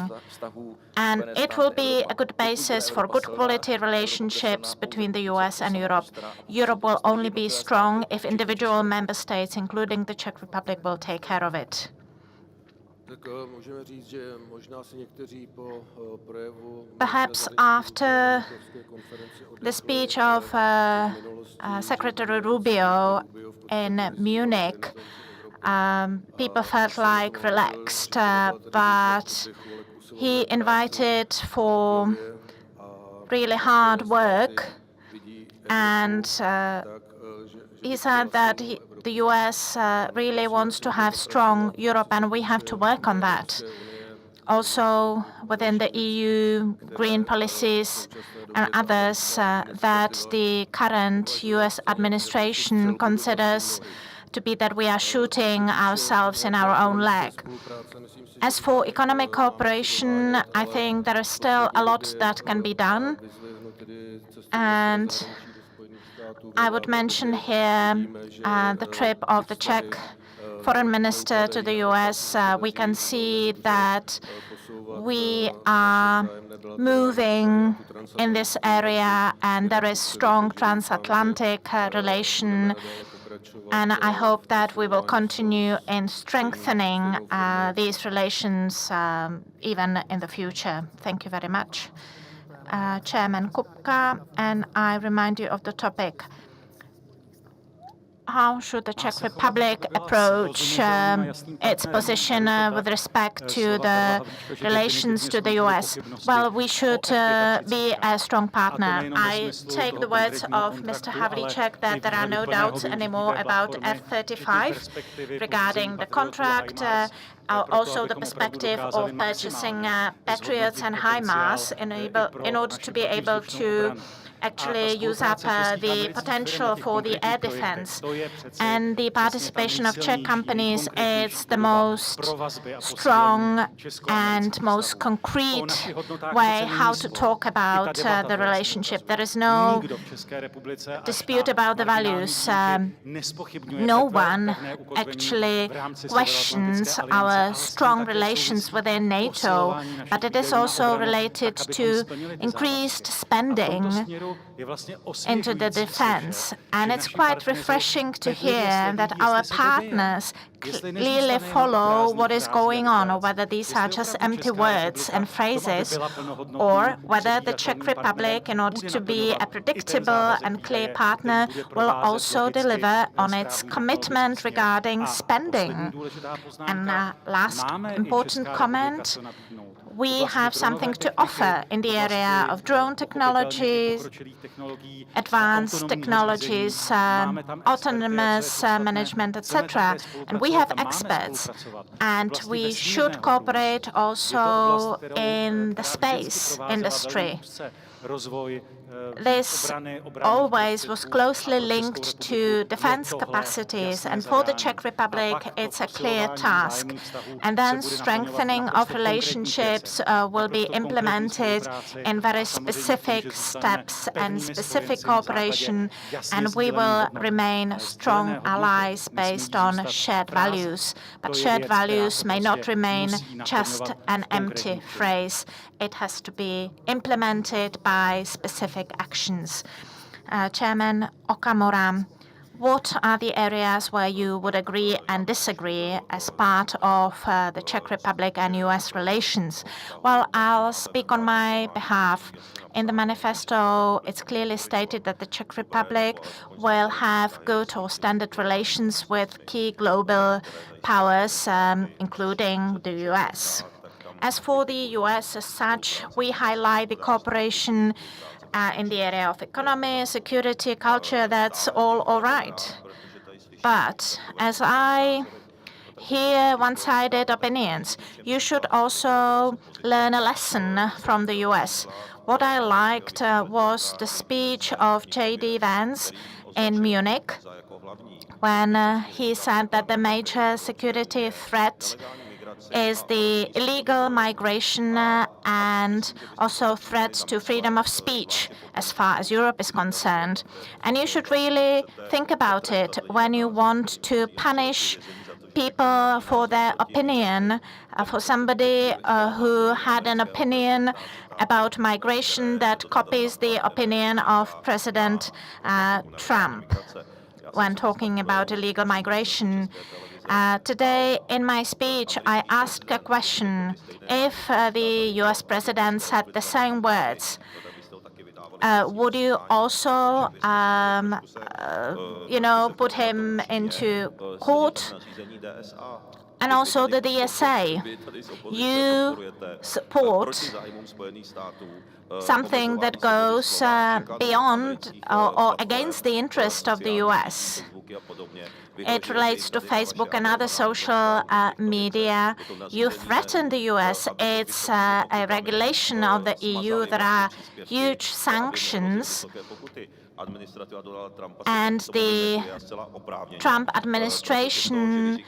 And it will be a good basis for good quality relationships between the US and Europe. Europe will only be strong if individual member states, including the Czech Republic, will take care of it. Perhaps after the speech of Secretary Rubio in Munich, people felt like relaxed, but he invited for really hard work, and he said that the US really wants to have strong Europe, and we have to work on that. Also within the EU, green policies and others that the current US administration considers to be that we are shooting ourselves in our own leg. As for economic cooperation, I think there is still a lot that can be done. And I would mention here the trip of the Czech foreign minister to the US. We can see that we are moving in this area, and there is strong transatlantic relation. And I hope that we will continue in strengthening these relations even in the future. Thank you very much. Chairman Kupka, and I remind you of the topic. How should the Czech Republic approach its position with respect to the relations to the US? Well, we should be a strong partner. I take the words of Mr. Havlíček that there are no doubts anymore about F-35 regarding the contract, also the perspective of purchasing Patriots and HIMARS in order to be able to actually use up the potential for the air defense. And the participation of Czech companies is the most strong and most concrete way how to talk about the relationship. There is no dispute about the values. No one actually questions our strong relations within NATO, but it is also related to increased spending into the defense. And it's quite refreshing to hear that our partners clearly follow what is going on, or whether these are just empty words and phrases, or whether the Czech Republic, in order to be a predictable and clear partner, will also deliver on its commitment regarding spending. And last important comment, we have something to offer in the area of drone technologies, advanced technologies, autonomous management, etc. And we have experts, and we should cooperate also in the space industry. This always was closely linked to defense capacities, and for the Czech Republic, it's a clear task. And then strengthening of relationships will be implemented in very specific steps and specific cooperation, and we will remain strong allies based on shared values. But shared values may not remain just an empty phrase. It has to be implemented by specific actions. Chairman Okamura, what are the areas where you would agree and disagree as part of the Czech Republic and US relations? Well, I'll speak on my behalf. In the manifesto, it's clearly stated that the Czech Republic will have good or standard relations with key global powers, including the US. As for the US as such, we highlight the cooperation in the area of economy, security, culture. That's all right. But as I hear one-sided opinions, you should also learn a lesson from the US. What I liked was the speech of J.D. Vance in Munich when he said that the major security threat is the illegal migration and also threats to freedom of speech as far as Europe is concerned. And you should really think about it when you want to punish people for their opinion, for somebody who had an opinion about migration that copies the opinion of President Trump when talking about illegal migration. Today, in my speech, I asked a question. If the US president said the same words, would you also, put him into court? And also the DSA. You support something that goes beyond or against the interest of the US. It relates to Facebook and other social media. You threaten the US. It's a regulation of the EU. There are huge sanctions. And the Trump administration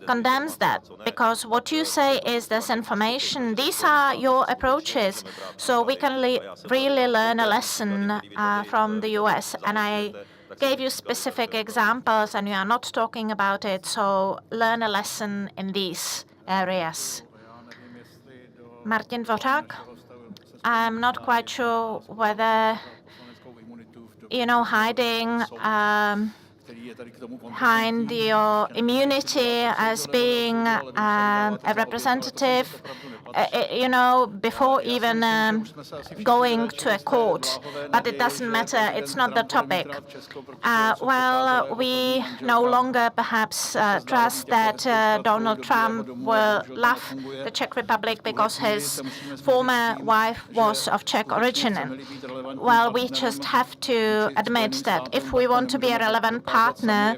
condemns that, because what you say is disinformation. These are your approaches. So we can really learn a lesson from the US. And I gave you specific examples, and you are not talking about it. So learn a lesson in these areas. Martin Dvořák, I'm not quite sure whether hiding behind your immunity as being a representative, before even going to a court. But it doesn't matter. It's not the topic. We no longer perhaps trust that Donald Trump will love the Czech Republic because his former wife was of Czech origin. Well, we just have to admit that if we want to be a relevant partner,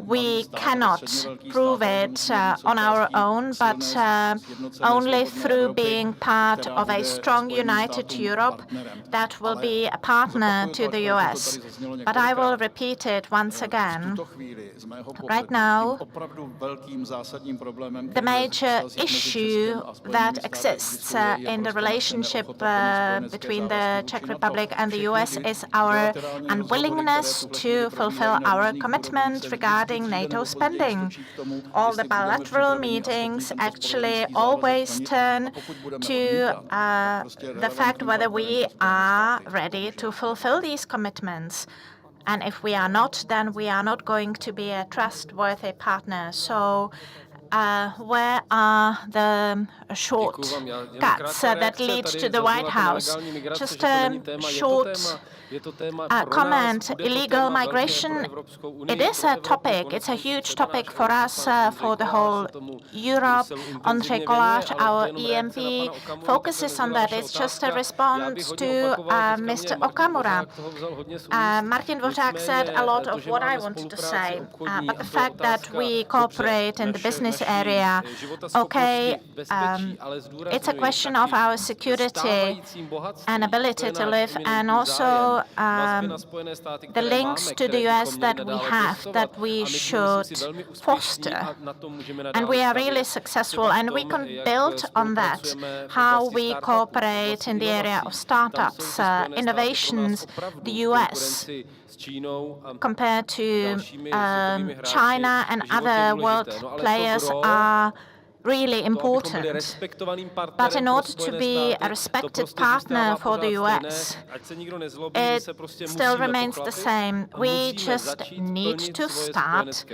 we cannot prove it on our own, but only through being part of a strong, united Europe that will be a partner to the US. But I will repeat it once again. Right now, the major issue that exists in the relationship between the Czech Republic and the US is our unwillingness to fulfill our commitment regarding NATO spending. All the bilateral meetings actually always turn to the fact whether we are ready to fulfill these commitments. And if we are not, then we are not going to be a trustworthy partner. So where are the shortcuts that lead to the White House? Just a short comment. Illegal migration, it is a topic. It's a huge topic for us, for the whole Europe. Ondřej, our EMP, focuses on that. It's just a response to Mr. Okamura. Martin Dvořák said a lot of what I wanted to say, but the fact that we cooperate in the business this area. Okay, it's a question of our security and ability to live, and also the links to the US that we have, that we should foster. And we are really successful, and we can build on that, how we cooperate in the area of startups, innovations. The US compared to China and other world players are really important. But in order to be a respected partner for the US, it still remains the same. We just need to start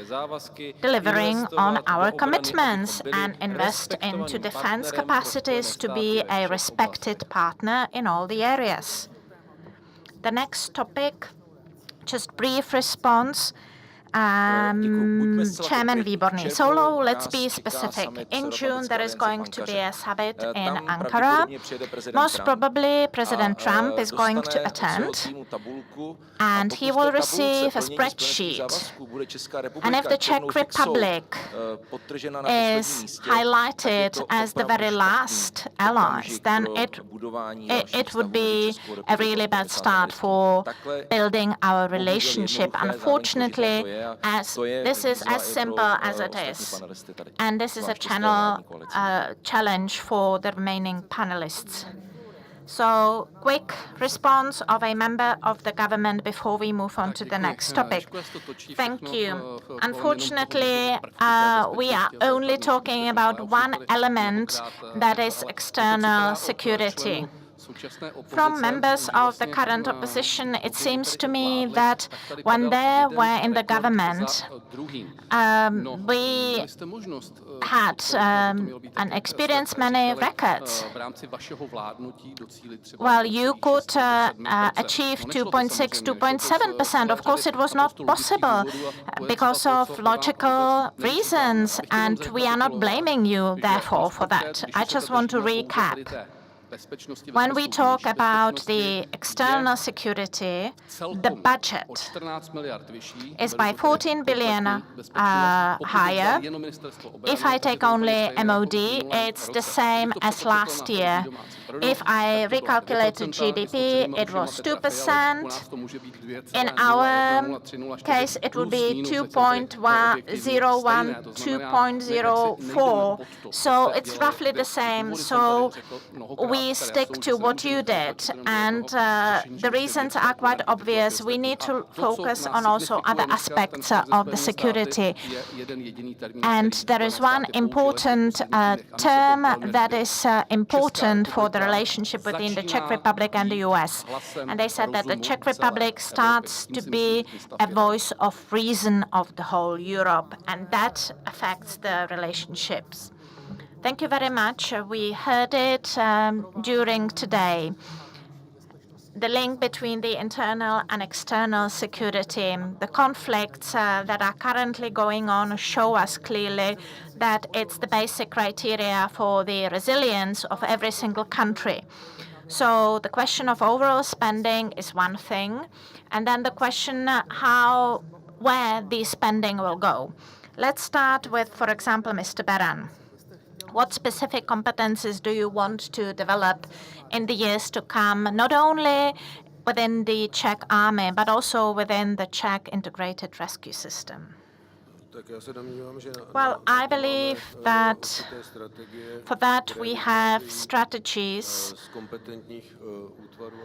delivering on our commitments and invest into defense capacities to be a respected partner in all the areas. The next topic, just brief response. Chairman Výborný. So let's be specific. In June, there is going to be a summit in Ankara. Most probably, President Trump is going to attend, and he will receive a spreadsheet. And if the Czech Republic is highlighted as the very last allies, then it would be a really bad start for building our relationship. Unfortunately, as this is as simple as it is, and this is a challenge for the remaining panelists. So, quick response of a member of the government before we move on to the next topic. Thank you. Unfortunately, we are only talking about one element, that is external security. From members of the current opposition, it seems to me that when they were in the government, we had and experienced many records. Well, you could achieve 2.6, 2.7%. Of course, it was not possible because of logical reasons, and we are not blaming you, therefore, for that. I just want to recap. When we talk about the external security, the budget is by 14 billion higher. If I take only MOD, it's the same as last year. If I recalculated GDP, it was 2%. In our case, it would be 2.01, 2.04. So it's roughly the same. So we stick to what you did. And the reasons are quite obvious. We need to focus on also other aspects of the security. And there is one important term that is important for the relationship between the Czech Republic and the US. And they said that the Czech Republic starts to be a voice of reason of the whole Europe, and that affects the relationships. Thank you very much. We heard it during today. The link between the internal and external security, the conflicts that are currently going on show us clearly that it's the basic criteria for the resilience of every single country. So the question of overall spending is one thing, and then the question where the spending will go. Let's start with, for example, Mr. Beran. What specific competences do you want to develop in the years to come, not only within the Czech army, but also within the Czech integrated rescue system? Well, I believe that for that we have strategies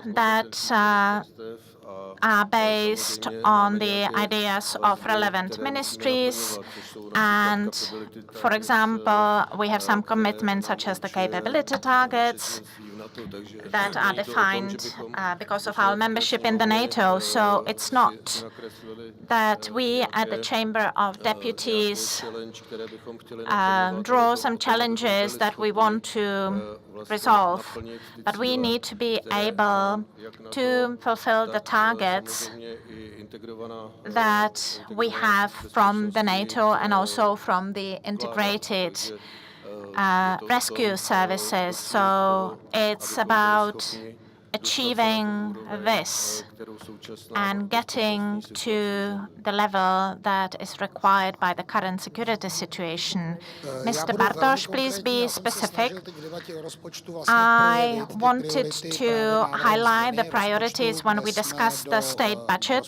that are based on the ideas of relevant ministries. And, for example, we have some commitments such as the capability targets that are defined because of our membership in the NATO. So it's not that we at the Chamber of Deputies draw some challenges that we want to resolve, but we need to be able to fulfill the targets that we have from the NATO and also from the integrated rescue services. So it's about achieving this and getting to the level that is required by the current security situation. Mr. Bartoš, please be specific. I wanted to highlight the priorities when we discussed the state budget.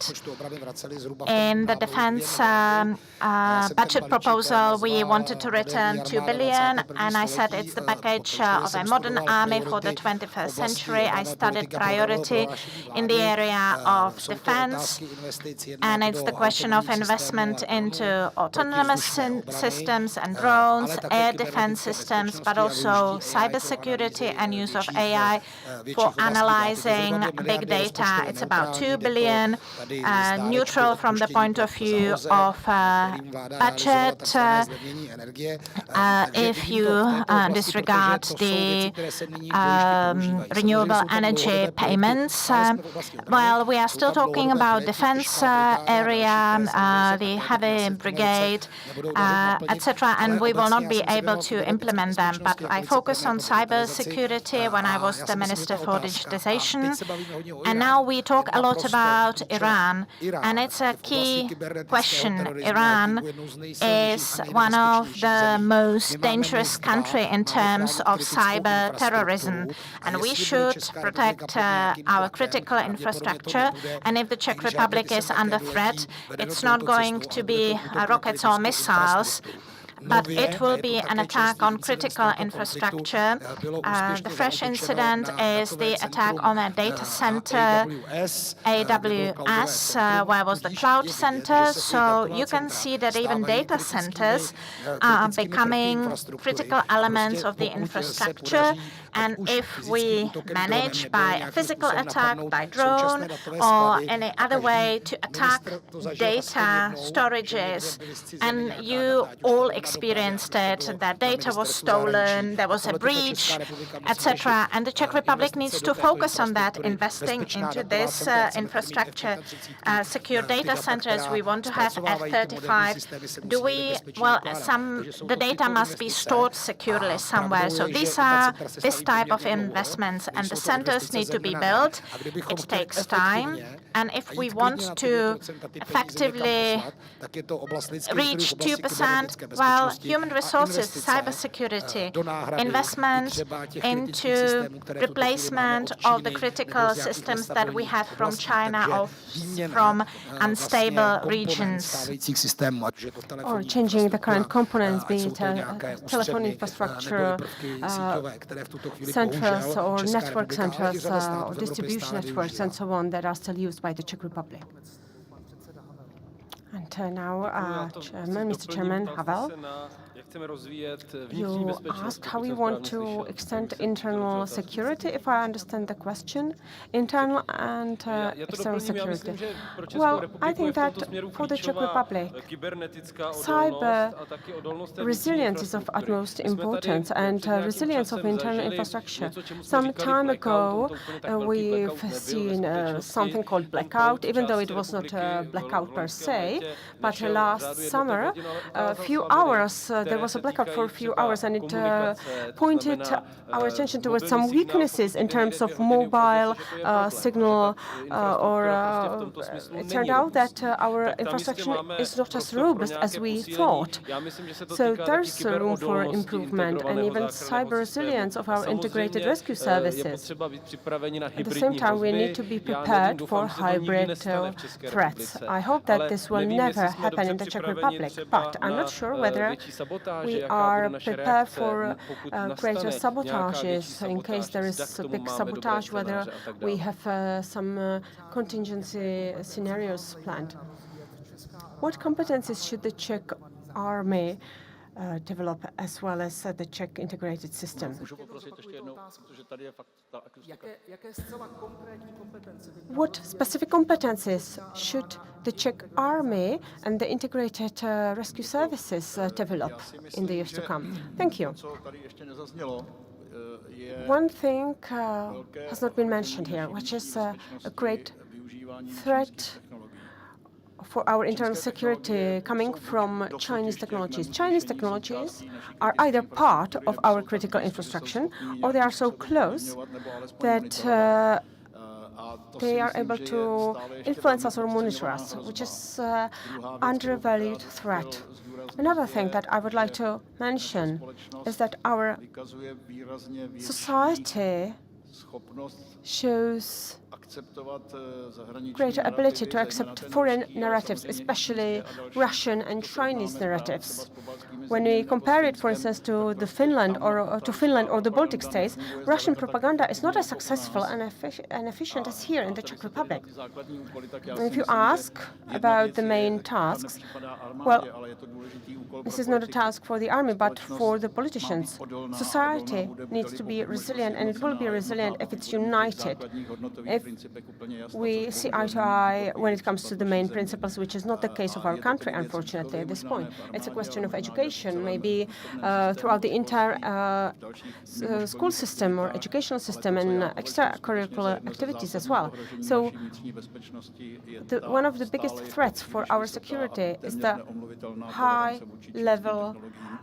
In the defense budget proposal, we wanted to return 2 billion, and I said it's the package of a modern army for the 21st century. I studied priority in the area of defense, and it's the question of investment into autonomous systems and drones, air defense systems, but also cybersecurity and use of AI for analyzing big data. It's about 2 billion, neutral from the point of view of budget, if you disregard the renewable energy payments. Well, we are still talking about defense area, the heavy brigade, etc., and we will not be able to implement them. But I focused on cyber security when I was the Minister for Digitization. And now we talk a lot about Iran, and it's a key question. Iran is one of the most dangerous countries in terms of cyber terrorism, and we should protect our critical infrastructure. And if the Czech Republic is under threat, it's not going to be rockets or missiles, but it will be an attack on critical infrastructure. The fresh incident is the attack on a data center, AWS, where was the cloud center. So you can see that even data centers are becoming critical elements of the infrastructure. And if we manage by a physical attack, by drone, or any other way to attack data storages, and you all experienced it, that data was stolen, there was a breach, etc. And the Czech Republic needs to focus on that, investing into this infrastructure. Secure data centers, we want to have F-35. The data must be stored securely somewhere. So these are this type of investments, and the centers need to be built. It takes time, and if we want to effectively reach 2%, well, human resources, cybersecurity, investment into replacement of the critical systems that we have from China or from unstable regions. Or changing the current components, be it telephone infrastructure, centers or network centers or distribution networks and so on that are still used by the Czech Republic. And now, Mr. Chairman Havel, you asked how we want to extend internal security, if I understand the question, internal and external security. Well, I think that for the Czech Republic, cyber resilience is of utmost importance, and resilience of internal infrastructure. Some time ago, we've seen something called blackout, even though it was not a blackout per se, but last summer, a few hours, there was a blackout for a few hours, and it pointed our attention towards some weaknesses in terms of mobile signal, it turned out that our infrastructure is not as robust as we thought. So there's room for improvement, and even cyber resilience of our integrated rescue services. At the same time, we need to be prepared for hybrid threats. I hope that this will never happen in the Czech Republic, but I'm not sure whether we are prepared for greater sabotages in case there is a big sabotage, whether we have some contingency scenarios planned. What competencies should the Czech army develop as well as the Czech integrated system? What specific competencies should the Czech army and the integrated rescue services develop in the years to come? Thank you. One thing has not been mentioned here, which is a great threat for our internal security coming from Chinese technologies. Chinese technologies are either part of our critical infrastructure or they are so close that they are able to influence us or monitor us, which is undervalued threat. Another thing that I would like to mention is that our society shows greater ability to accept foreign narratives, especially Russian and Chinese narratives. When we compare it, for instance, to Finland or the Baltic states, Russian propaganda is not as successful and efficient as here in the Czech Republic. And if you ask about the main tasks, well, this is not a task for the army, but for the politicians. Society needs to be resilient, and it will be resilient if it's united. If we see eye to eye when it comes to the main principles, which is not the case of our country, unfortunately, at this point. It's a question of education, maybe throughout the entire school system or educational system and extracurricular activities as well. So one of the biggest threats for our security is the high level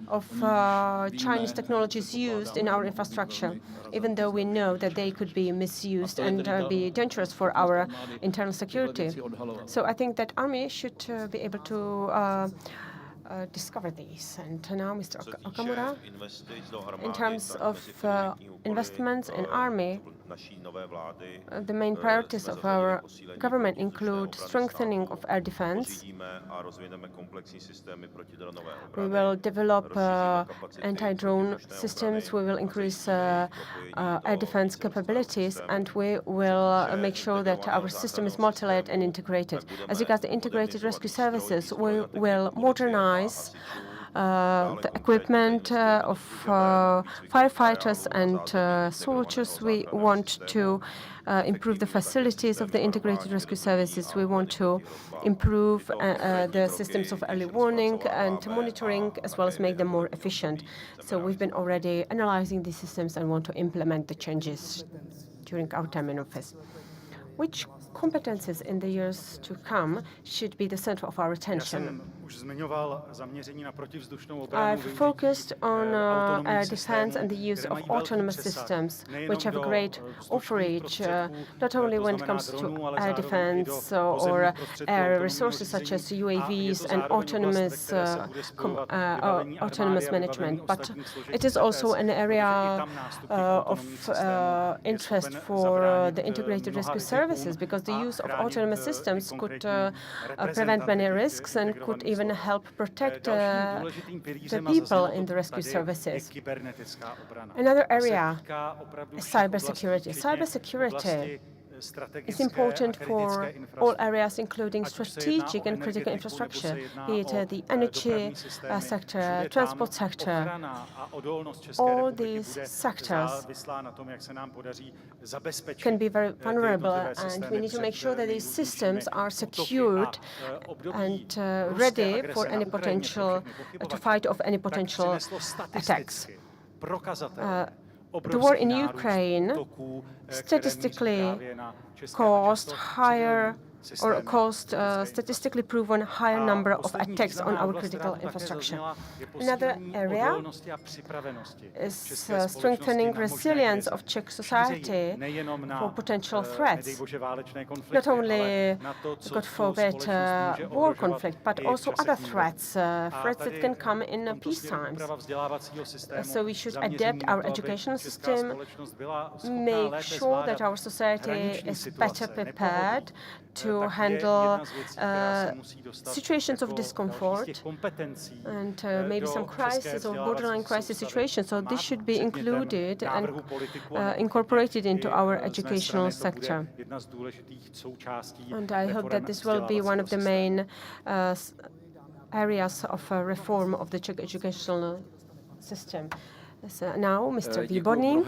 of Chinese technologies used in our infrastructure, even though we know that they could be misused and be dangerous for our internal security. So I think that army should be able to discover these. And now, Mr. Okamura, in terms of investments in army, the main priorities of our government include strengthening of air defense. We will develop anti-drone systems, we will increase air defense capabilities, and we will make sure that our system is multi-layered and integrated. As regards the integrated rescue services, we will modernize the equipment of firefighters and soldiers. We want to improve the facilities of the integrated rescue services. We want to improve the systems of early warning and monitoring, as well as make them more efficient. So we've been already analyzing these systems and want to implement the changes during our time in office. Which competences in the years to come should be the center of our attention? I've focused on air defense and the use of autonomous systems, which have a great overreach, not only when it comes to air defense or air resources such as UAVs and autonomous management, but it is also an area of interest for the integrated rescue services, because the use of autonomous systems could prevent many risks and could even help protect the people in the rescue services. Another area is cybersecurity. Cybersecurity is important for all areas, including strategic and critical infrastructure, be it the energy sector, transport sector. All these sectors can be very vulnerable, and we need to make sure that these systems are secured and ready for any potential, to fight off any potential attacks. The war in Ukraine statistically caused statistically proven higher number of attacks on our critical infrastructure. Another area is strengthening resilience of Czech society for potential threats. Not only, God forbid, war conflict, but also other threats, threats that can come in peace times. So we should adapt our educational system, make sure that our society is better prepared to handle situations of discomfort and maybe some crisis or borderline crisis situations. So this should be included and incorporated into our educational sector. And I hope that this will be one of the main areas of reform of the Czech educational system. So now, Mr. Výborný.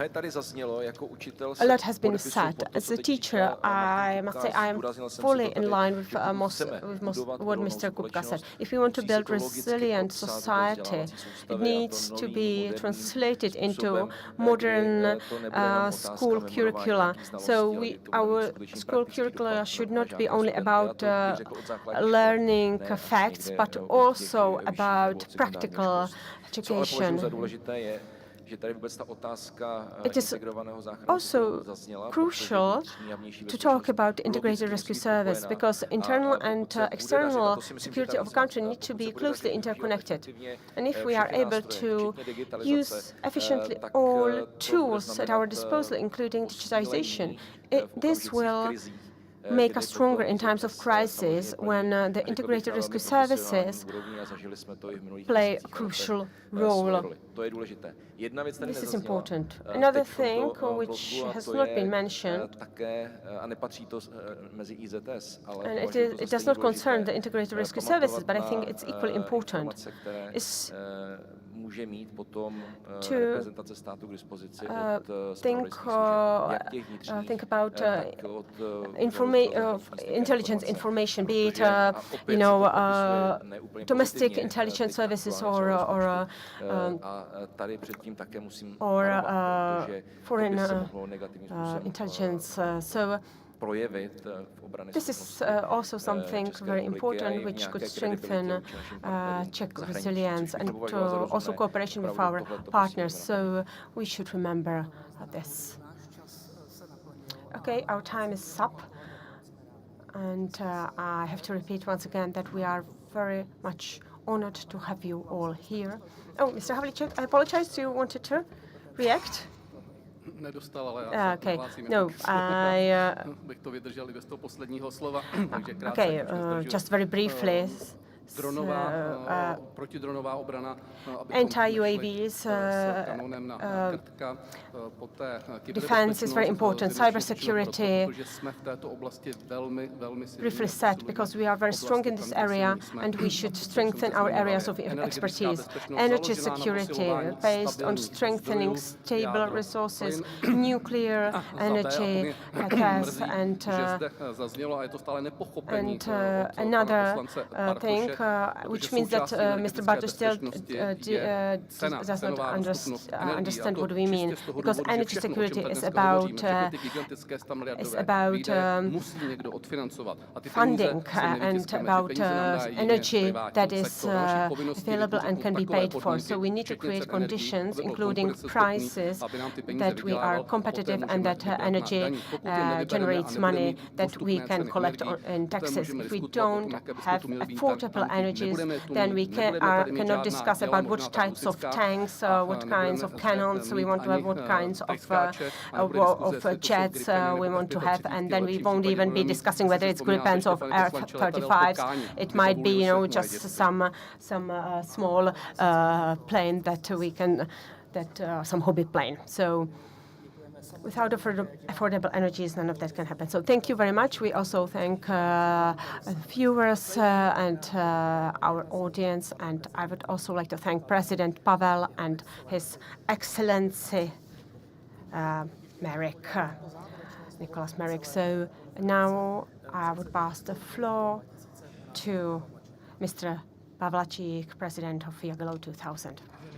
A lot has been said. As a teacher, I must say I am fully in line with what Mr. Kupka said. If we want to build resilient society, it needs to be translated into modern school curricula. So our school curricula should not be only about learning facts, but also about practical education. It is also crucial to talk about integrated rescue service because internal and external security of a country need to be closely interconnected. And if we are able to use efficiently all tools at our disposal, including digitization, this will make us stronger in times of crisis when the integrated rescue services play a crucial role. This is important. Another thing which has not been mentioned, and it does not concern the integrated rescue services, but I think it's equally important, is to think about intelligence information, be it domestic intelligence services or foreign intelligence. So this is also something very important which could strengthen Czech resilience and also cooperation with our partners. So we should remember this. Okay, our time is up. And I have to repeat once again that we are very much honored to have you all here. Oh, Mr. Havlíček, I apologize. You wanted to react? Okay, no, okay, just very briefly. Anti-UAVs defense is very important. Cybersecurity, briefly said, because we are very strong in this area and we should strengthen our areas of expertise. Energy security based on strengthening stable resources, nuclear energy gas, and another thing, which means that Mr. Bartoš still does not understand what we mean, because energy security is about funding and about energy that is available and can be paid for. So we need to create conditions, including prices, that we are competitive and that energy generates money that we can collect in taxes. If we don't have affordable energies, then we cannot discuss about what types of tanks, what kinds of cannons we want to have, what kinds of jets we want to have, and then we won't even be discussing whether it's Gripens or F-35s. It might be, just some small plane that we can, some hobby plane. So without affordable energies, none of that can happen. So thank you very much. We also thank viewers and our audience. And I would also like to thank President Pavel and His Excellency Marek, Nicholas Marek. So now I would pass the floor to Mr. Havlíček, President of Jagello 2000.